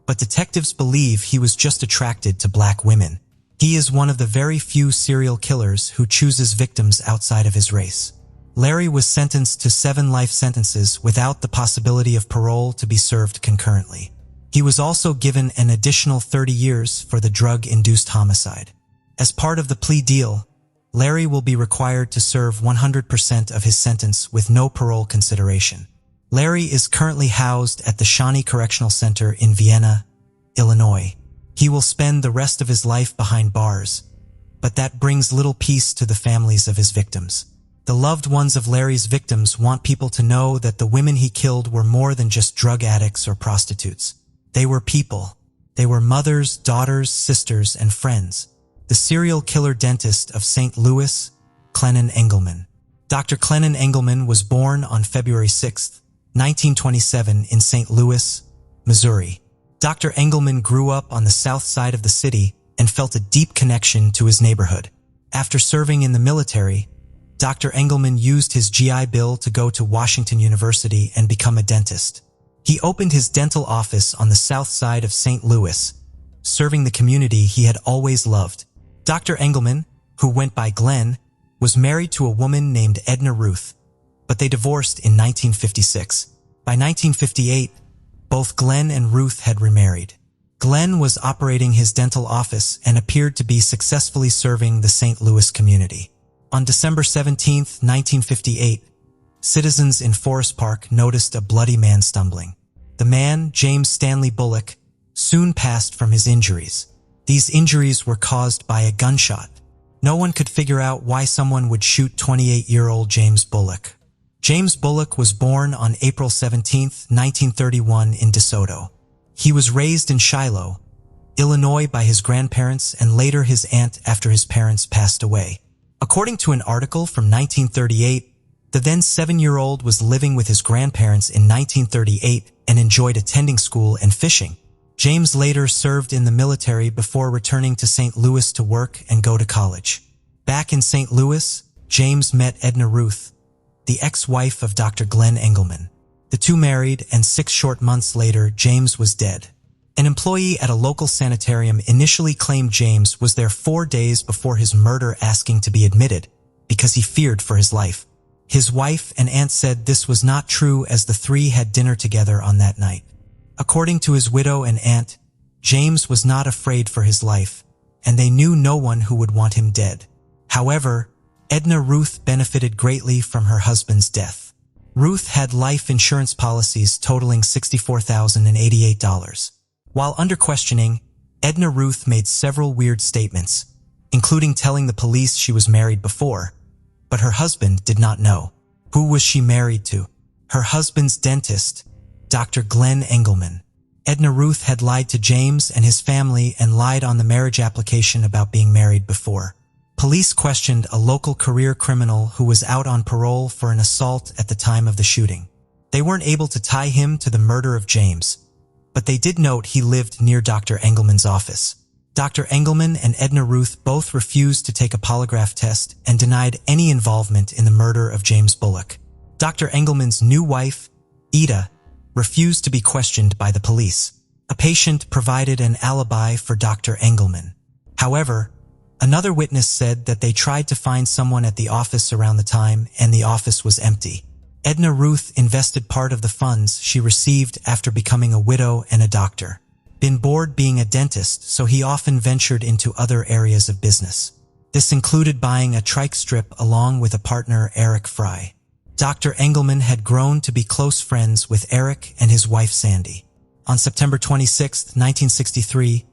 but detectives believe he was just attracted to black women. He is one of the very few serial killers who chooses victims outside of his race. Larry was sentenced to 7 life sentences without the possibility of parole to be served concurrently. He was also given an additional 30 years for the drug-induced homicide. As part of the plea deal, Larry will be required to serve 100% of his sentence with no parole consideration. Larry is currently housed at the Shawnee Correctional Center in Vienna, Illinois. He will spend the rest of his life behind bars, but that brings little peace to the families of his victims. The loved ones of Larry's victims want people to know that the women he killed were more than just drug addicts or prostitutes. They were people. They were mothers, daughters, sisters, and friends. The serial killer dentist of St. Louis, Clennon Engelman. Dr. Clennon Engelman was born on February 6, 1927 in St. Louis, Missouri. Dr. Engelman grew up on the south side of the city and felt a deep connection to his neighborhood. After serving in the military, Dr. Engelman used his GI Bill to go to Washington University and become a dentist. He opened his dental office on the south side of St. Louis, serving the community he had always loved. Dr. Engelman, who went by Glenn, was married to a woman named Edna Ruth, but they divorced in 1956. By 1958, both Glenn and Ruth had remarried. Glenn was operating his dental office and appeared to be successfully serving the St. Louis community. On December 17, 1958, citizens in Forest Park noticed a bloody man stumbling. The man, James Stanley Bullock, soon passed from his injuries. These injuries were caused by a gunshot. No one could figure out why someone would shoot 28-year-old James Bullock. James Bullock was born on April 17, 1931 in DeSoto. He was raised in Shiloh, Illinois by his grandparents and later his aunt after his parents passed away. According to an article from 1938, the then 7-year-old was living with his grandparents in 1938 and enjoyed attending school and fishing. James later served in the military before returning to St. Louis to work and go to college. Back in St. Louis, James met Edna Ruth, the ex-wife of Dr. Glenn Engelman. The two married, and 6 short months later, James was dead. An employee at a local sanitarium initially claimed James was there 4 days before his murder, asking to be admitted because he feared for his life. His wife and aunt said this was not true, as the three had dinner together on that night. According to his widow and aunt, James was not afraid for his life, and they knew no one who would want him dead. However, Edna Ruth benefited greatly from her husband's death. Ruth had life insurance policies totaling $64,088. While under questioning, Edna Ruth made several weird statements, including telling the police she was married before, but her husband did not know. Who was she married to? Her husband's dentist, Dr. Glenn Engelman. Edna Ruth had lied to James and his family and lied on the marriage application about being married before. Police questioned a local career criminal who was out on parole for an assault at the time of the shooting. They weren't able to tie him to the murder of James, but they did note he lived near Dr. Engelman's office. Dr. Engelman and Edna Ruth both refused to take a polygraph test and denied any involvement in the murder of James Bullock. Dr. Engelman's new wife, Ida, refused to be questioned by the police. A patient provided an alibi for Dr. Engelman. However, another witness said that they tried to find someone at the office around the time and the office was empty. Edna Ruth invested part of the funds she received after becoming a widow and a doctor. Been bored being a dentist, so he often ventured into other areas of business. This included buying a trike strip along with a partner, Eric Fry. Dr. Engelman had grown to be close friends with Eric and his wife Sandy. On September 26, 1963,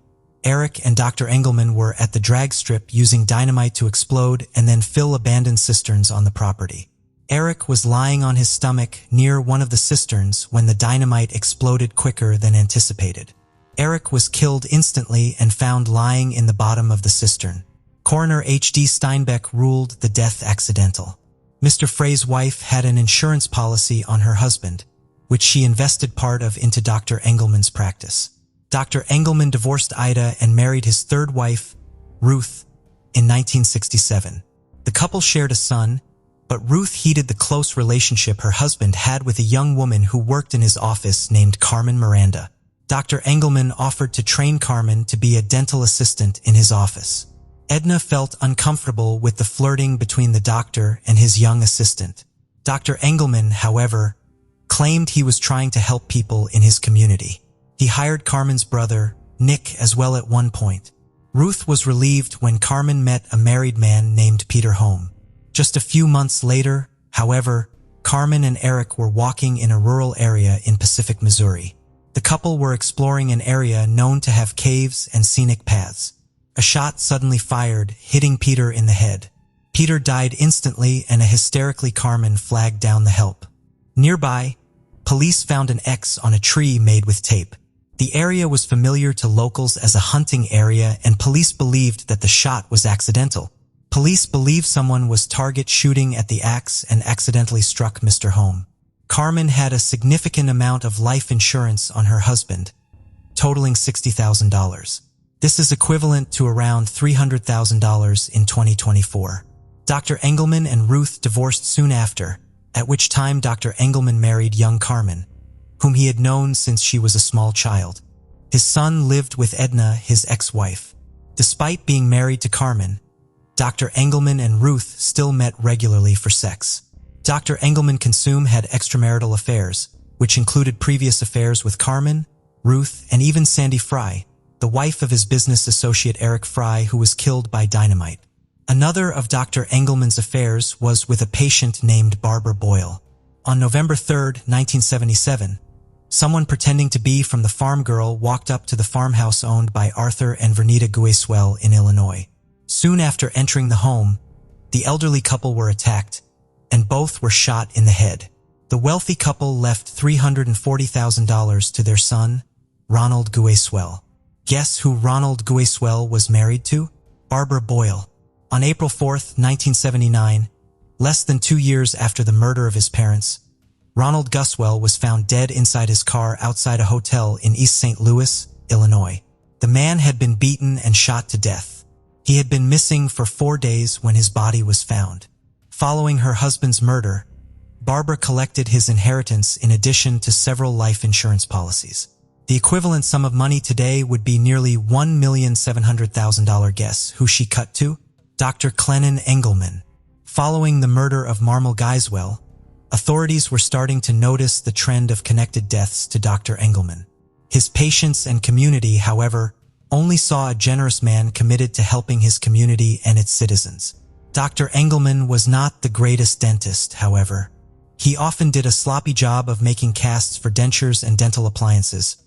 Eric and Dr. Engelman were at the drag strip using dynamite to explode and then fill abandoned cisterns on the property. Eric was lying on his stomach near one of the cisterns when the dynamite exploded quicker than anticipated. Eric was killed instantly and found lying in the bottom of the cistern. Coroner H.D. Steinbeck ruled the death accidental. Mr. Frey's wife had an insurance policy on her husband, which she invested part of into Dr. Engelman's practice. Dr. Engelman divorced Ida and married his third wife, Ruth, in 1967. The couple shared a son, but Ruth heeded the close relationship her husband had with a young woman who worked in his office named Carmen Miranda. Dr. Engelman offered to train Carmen to be a dental assistant in his office. Edna felt uncomfortable with the flirting between the doctor and his young assistant. Dr. Engelman, however, claimed he was trying to help people in his community. He hired Carmen's brother, Nick, as well at one point. Ruth was relieved when Carmen met a married man named Peter Home. Just a few months later, however, Carmen and Eric were walking in a rural area in Pacific, Missouri. The couple were exploring an area known to have caves and scenic paths. A shot suddenly fired, hitting Peter in the head. Peter died instantly, and a hysterically Carmen flagged down the help. Nearby, police found an X on a tree made with tape. The area was familiar to locals as a hunting area, and police believed that the shot was accidental. Police believe someone was target shooting at the axe and accidentally struck Mr. Home. Carmen had a significant amount of life insurance on her husband, totaling $60,000. This is equivalent to around $300,000 in 2024. Dr. Engelman and Ruth divorced soon after, at which time Dr. Engelman married young Carmen, whom he had known since she was a small child. His son lived with Edna, his ex-wife. Despite being married to Carmen, Dr. Engelman and Ruth still met regularly for sex. Dr. Engelman had extramarital affairs, which included previous affairs with Carmen, Ruth, and even Sandy Fry, the wife of his business associate Eric Fry, who was killed by dynamite. Another of Dr. Engelman's affairs was with a patient named Barbara Boyle. On November 3, 1977, someone pretending to be from the farm girl walked up to the farmhouse owned by Arthur and Vernita Gueswell in Illinois. Soon after entering the home, the elderly couple were attacked, and both were shot in the head. The wealthy couple left $340,000 to their son, Ronald Gueswell. Guess who Ronald Gueswell was married to? Barbara Boyle. On April 4, 1979, less than 2 years after the murder of his parents, Ronald Gueswell was found dead inside his car outside a hotel in East St. Louis, Illinois. The man had been beaten and shot to death. He had been missing for 4 days when his body was found. Following her husband's murder, Barbara collected his inheritance in addition to several life insurance policies. The equivalent sum of money today would be nearly $1,700,000. Guess who she cut to? Dr. Clennon Engelman. Following the murder of Marmal Gueswell, authorities were starting to notice the trend of connected deaths to Dr. Engelman. His patients and community, however, only saw a generous man committed to helping his community and its citizens. Dr. Engelman was not the greatest dentist, however. He often did a sloppy job of making casts for dentures and dental appliances,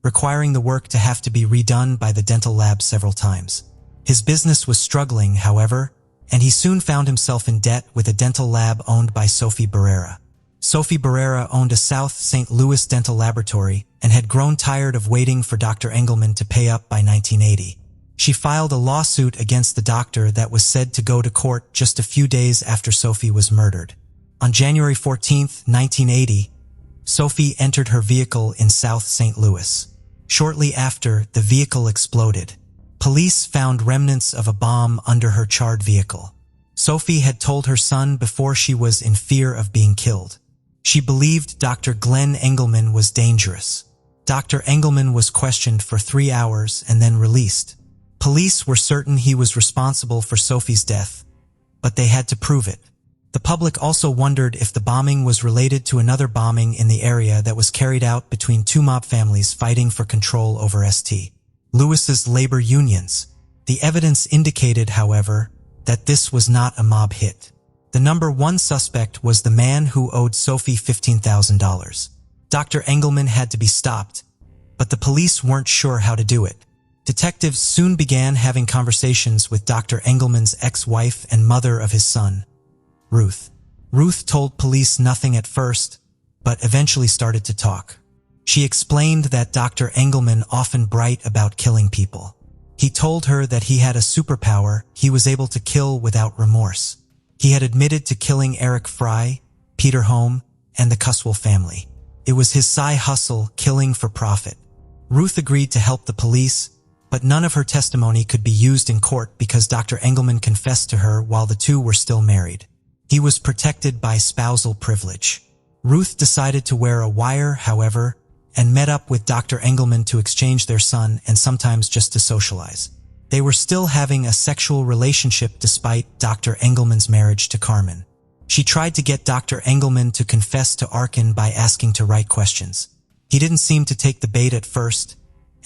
requiring the work to have to be redone by the dental lab several times. His business was struggling, however, and he soon found himself in debt with a dental lab owned by Sophie Barrera. Sophie Barrera owned a South St. Louis dental laboratory and had grown tired of waiting for Dr. Engelman to pay up by 1980. She filed a lawsuit against the doctor that was said to go to court just a few days after Sophie was murdered. On January 14, 1980, Sophie entered her vehicle in South St. Louis. Shortly after, the vehicle exploded. Police found remnants of a bomb under her charred vehicle. Sophie had told her son before she was in fear of being killed. She believed Dr. Glenn Engelman was dangerous. Dr. Engelman was questioned for 3 hours and then released. Police were certain he was responsible for Sophie's death, but they had to prove it. The public also wondered if the bombing was related to another bombing in the area that was carried out between two mob families fighting for control over St. Louis's labor unions. The evidence indicated, however, that this was not a mob hit. The number one suspect was the man who owed Sophie $15,000. Dr. Engelman had to be stopped, but the police weren't sure how to do it. Detectives soon began having conversations with Dr. Engelman's ex-wife and mother of his son, Ruth. Ruth told police nothing at first, but eventually started to talk. She explained that Dr. Engelman often bragged about killing people. He told her that he had a superpower: he was able to kill without remorse. He had admitted to killing Eric Fry, Peter Home, and the Cuswell family. It was his side hustle, killing for profit. Ruth agreed to help the police, but none of her testimony could be used in court because Dr. Engelman confessed to her while the two were still married. He was protected by spousal privilege. Ruth decided to wear a wire, however, and met up with Dr. Engelman to exchange their son and sometimes just to socialize. They were still having a sexual relationship despite Dr. Engelman's marriage to Carmen. She tried to get Dr. Engelman to confess to Arkin by asking to write questions. He didn't seem to take the bait at first,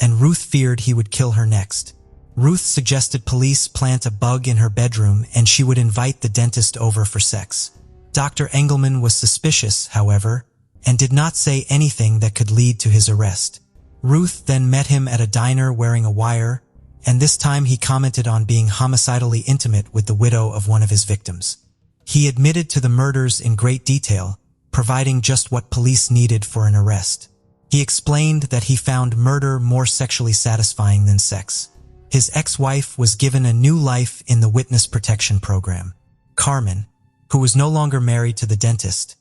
and Ruth feared he would kill her next. Ruth suggested police plant a bug in her bedroom and she would invite the dentist over for sex. Dr. Engelman was suspicious, however, and did not say anything that could lead to his arrest. Ruth then met him at a diner wearing a wire, and this time he commented on being homicidally intimate with the widow of one of his victims. He admitted to the murders in great detail, providing just what police needed for an arrest. He explained that he found murder more sexually satisfying than sex. His ex-wife was given a new life in the witness protection program. Carmen, who was no longer married to the dentist,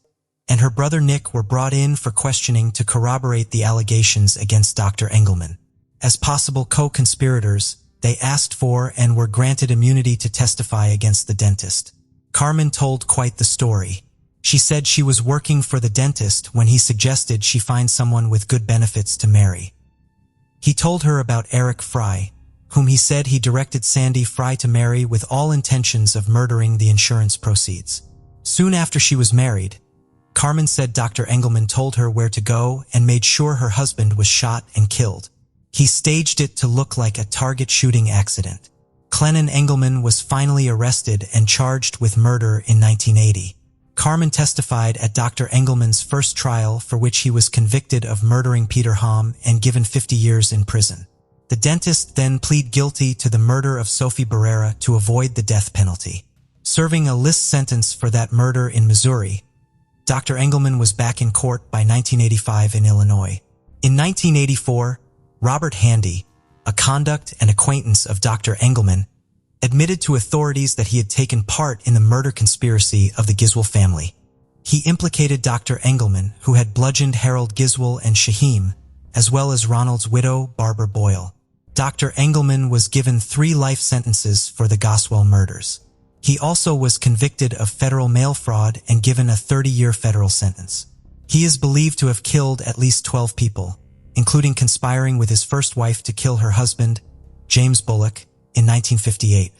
and her brother Nick were brought in for questioning to corroborate the allegations against Dr. Engelman. As possible co-conspirators, they asked for and were granted immunity to testify against the dentist. Carmen told quite the story. She said she was working for the dentist when he suggested she find someone with good benefits to marry. He told her about Eric Fry, whom he said he directed Sandy Fry to marry with all intentions of murdering the insurance proceeds. Soon after she was married, Carmen said Dr. Engelman told her where to go and made sure her husband was shot and killed. He staged it to look like a target shooting accident. Clennon Engelman was finally arrested and charged with murder in 1980. Carmen testified at Dr. Engelman's first trial, for which he was convicted of murdering Peter Hom and given 50 years in prison. The dentist then pleaded guilty to the murder of Sophie Barrera to avoid the death penalty. Serving a list sentence for that murder in Missouri, Dr. Engelman was back in court by 1985 in Illinois. In 1984, Robert Handy, a conduct and acquaintance of Dr. Engelman, admitted to authorities that he had taken part in the murder conspiracy of the Giswell family. He implicated Dr. Engelman, who had bludgeoned Harold Giswell and Shaheem, as well as Ronald's widow, Barbara Boyle. Dr. Engelman was given 3 life sentences for the Goswell murders. He also was convicted of federal mail fraud and given a 30-year federal sentence. He is believed to have killed at least 12 people, including conspiring with his first wife to kill her husband, James Bullock, in 1958.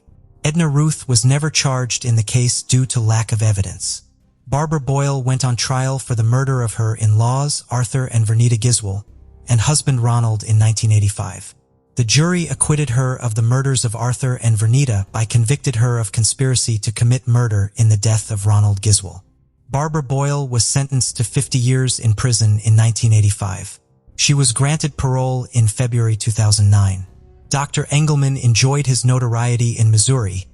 Edna Ruth was never charged in the case due to lack of evidence. Barbara Boyle went on trial for the murder of her in-laws, Arthur and Vernita Giswell, and husband Ronald in 1985. The jury acquitted her of the murders of Arthur and Vernita by convicted her of conspiracy to commit murder in the death of Ronald Giswell. Barbara Boyle was sentenced to 50 years in prison in 1985. She was granted parole in February 2009. Dr. Engelman enjoyed his notoriety in Missouri,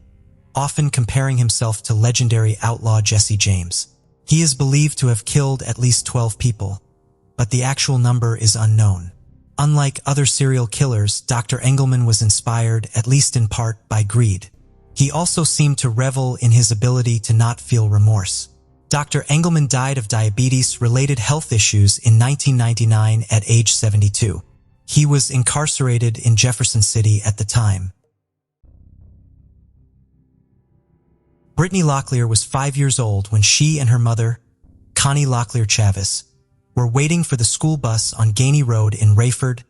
often comparing himself to legendary outlaw Jesse James. He is believed to have killed at least 12 people, but the actual number is unknown. Unlike other serial killers, Dr. Engelman was inspired, at least in part, by greed. He also seemed to revel in his ability to not feel remorse. Dr. Engelman died of diabetes-related health issues in 1999 at age 72. He was incarcerated in Jefferson City at the time. Brittany Locklear was 5 years old when she and her mother, Connie Locklear Chavis, were waiting for the school bus on Gainey Road in Rayford,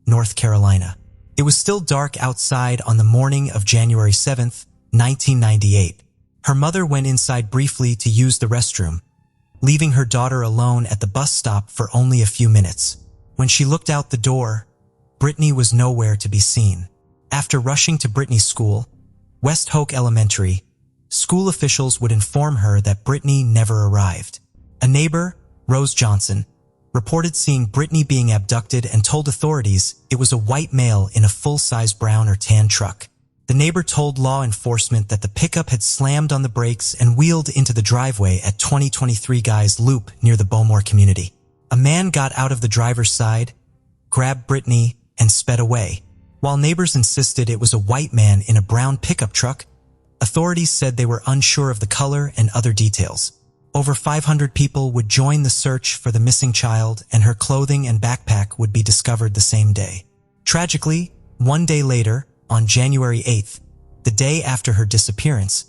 North Carolina. It was still dark outside on the morning of January 7, 1998. Her mother went inside briefly to use the restroom, leaving her daughter alone at the bus stop for only a few minutes. When she looked out the door, Brittany was nowhere to be seen. After rushing to Brittany's school, West Hoke Elementary, school officials would inform her that Brittany never arrived. A neighbor, Rose Johnson, reported seeing Brittany being abducted and told authorities it was a white male in a full-size brown or tan truck. The neighbor told law enforcement that the pickup had slammed on the brakes and wheeled into the driveway at 2023 Guys Loop near the Bowmore community. A man got out of the driver's side, grabbed Brittany, and sped away. While neighbors insisted it was a white man in a brown pickup truck, Authorities said they were unsure of the color and other details. Over 500 people would join the search for the missing child, and her clothing and backpack would be discovered the same day. Tragically, one day later, on January 8th, the day after her disappearance,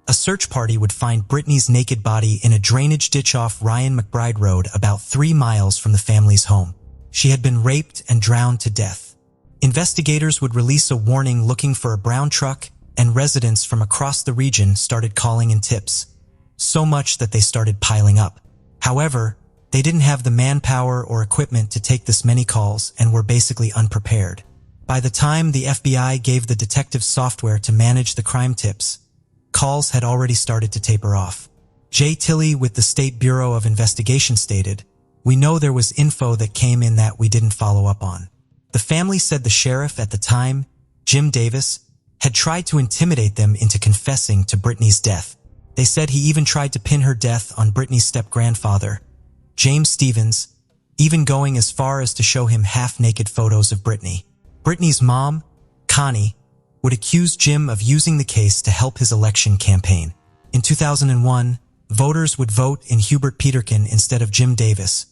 a search party would find Brittany's naked body in a drainage ditch off Ryan McBride Road about 3 miles from the family's home. She had been raped and drowned to death. Investigators would release a warning looking for a brown truck, and residents from across the region started calling in tips. So much that they started piling up. However, they didn't have the manpower or equipment to take this many calls and were basically unprepared. By the time the FBI gave the detectives software to manage the crime tips, calls had already started to taper off. Jay Tilley with the State Bureau of Investigation stated, "We know there was info that came in that we didn't follow up on." The family said the sheriff at the time, Jim Davis, had tried to intimidate them into confessing to Brittany's death. They said he even tried to pin her death on Brittany's step-grandfather, James Stevens, even going as far as to show him half-naked photos of Brittany. Brittany's mom, Connie, would accuse Jim of using the case to help his election campaign. In 2001, voters would vote in Hubert Peterkin instead of Jim Davis,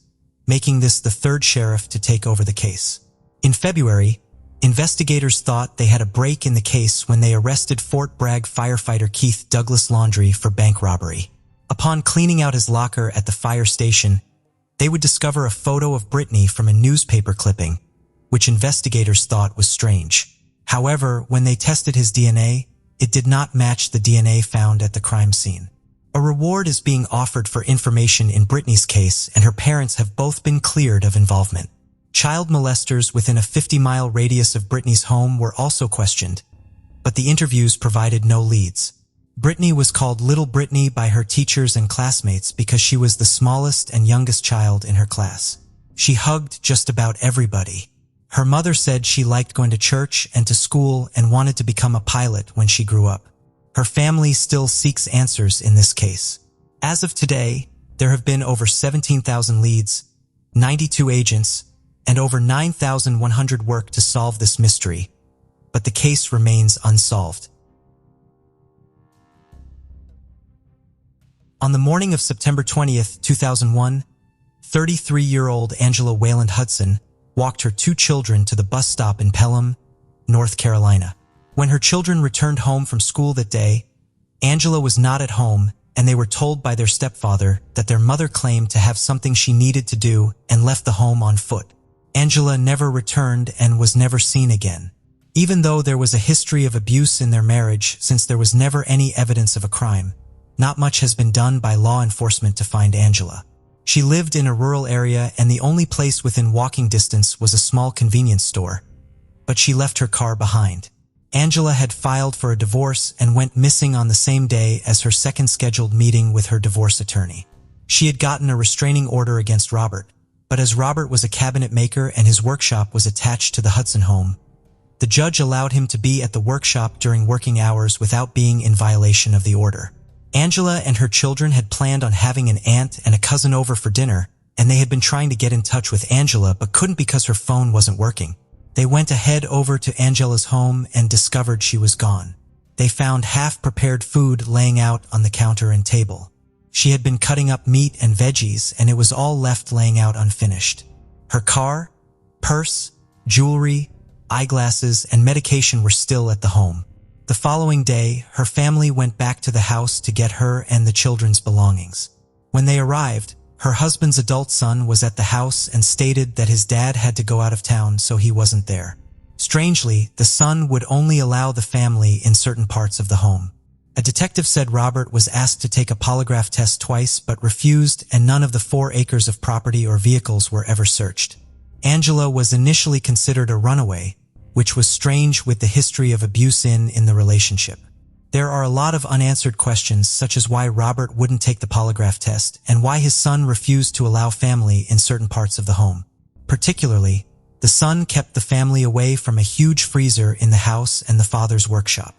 making this the third sheriff to take over the case. In February, investigators thought they had a break in the case when they arrested Fort Bragg firefighter Keith Douglas Laundrie for bank robbery. Upon cleaning out his locker at the fire station, they would discover a photo of Brittany from a newspaper clipping, which investigators thought was strange. However, when they tested his DNA, it did not match the DNA found at the crime scene. A reward is being offered for information in Brittany's case, and her parents have both been cleared of involvement. Child molesters within a 50-mile radius of Brittany's home were also questioned, but the interviews provided no leads. Brittany was called Little Brittany by her teachers and classmates because she was the smallest and youngest child in her class. She hugged just about everybody. Her mother said she liked going to church and to school and wanted to become a pilot when she grew up. Her family still seeks answers in this case. As of today, there have been over 17,000 leads, 92 agents, and over 9,100 work to solve this mystery, but the case remains unsolved. On the morning of September 20th, 2001, 33-year-old Angela Wayland Hudson walked her 2 children to the bus stop in Pelham, North Carolina. When her children returned home from school that day, Angela was not at home, and they were told by their stepfather that their mother claimed to have something she needed to do and left the home on foot. Angela never returned and was never seen again. Even though there was a history of abuse in their marriage, since there was never any evidence of a crime, not much has been done by law enforcement to find Angela. She lived in a rural area, and the only place within walking distance was a small convenience store, but she left her car behind. Angela had filed for a divorce and went missing on the same day as her second scheduled meeting with her divorce attorney. She had gotten a restraining order against Robert, but as Robert was a cabinet maker and his workshop was attached to the Hudson home, the judge allowed him to be at the workshop during working hours without being in violation of the order. Angela and her children had planned on having an aunt and a cousin over for dinner, and they had been trying to get in touch with Angela but couldn't because her phone wasn't working. They went ahead over to Angela's home and discovered she was gone. They found half-prepared food laying out on the counter and table. She had been cutting up meat and veggies, and it was all left laying out unfinished. Her car, purse, jewelry, eyeglasses, and medication were still at the home. The following day, her family went back to the house to get her and the children's belongings. When they arrived, her husband's adult son was at the house and stated that his dad had to go out of town, so he wasn't there. Strangely, the son would only allow the family in certain parts of the home. A detective said Robert was asked to take a polygraph test twice but refused, and none of the 4 acres of property or vehicles were ever searched. Angela was initially considered a runaway, which was strange with the history of abuse in the relationship. There are a lot of unanswered questions, such as why Robert wouldn't take the polygraph test and why his son refused to allow family in certain parts of the home. Particularly, the son kept the family away from a huge freezer in the house and the father's workshop.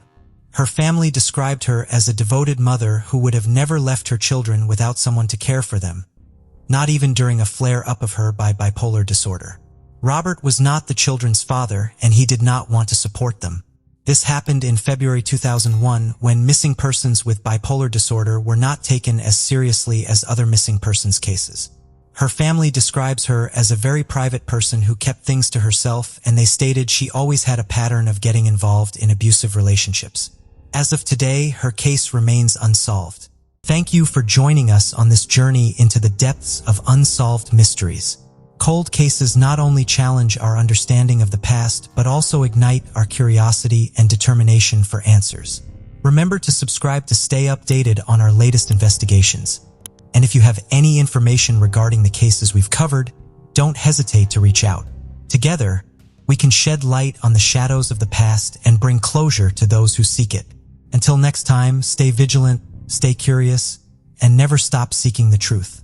Her family described her as a devoted mother who would have never left her children without someone to care for them, not even during a flare-up of her by bipolar disorder. Robert was not the children's father, and he did not want to support them. This happened in February 2001 when missing persons with bipolar disorder were not taken as seriously as other missing persons cases. Her family describes her as a very private person who kept things to herself, and they stated she always had a pattern of getting involved in abusive relationships. As of today, her case remains unsolved. Thank you for joining us on this journey into the depths of unsolved mysteries. Cold cases not only challenge our understanding of the past, but also ignite our curiosity and determination for answers. Remember to subscribe to stay updated on our latest investigations. And if you have any information regarding the cases we've covered, don't hesitate to reach out. Together, we can shed light on the shadows of the past and bring closure to those who seek it. Until next time, stay vigilant, stay curious, and never stop seeking the truth.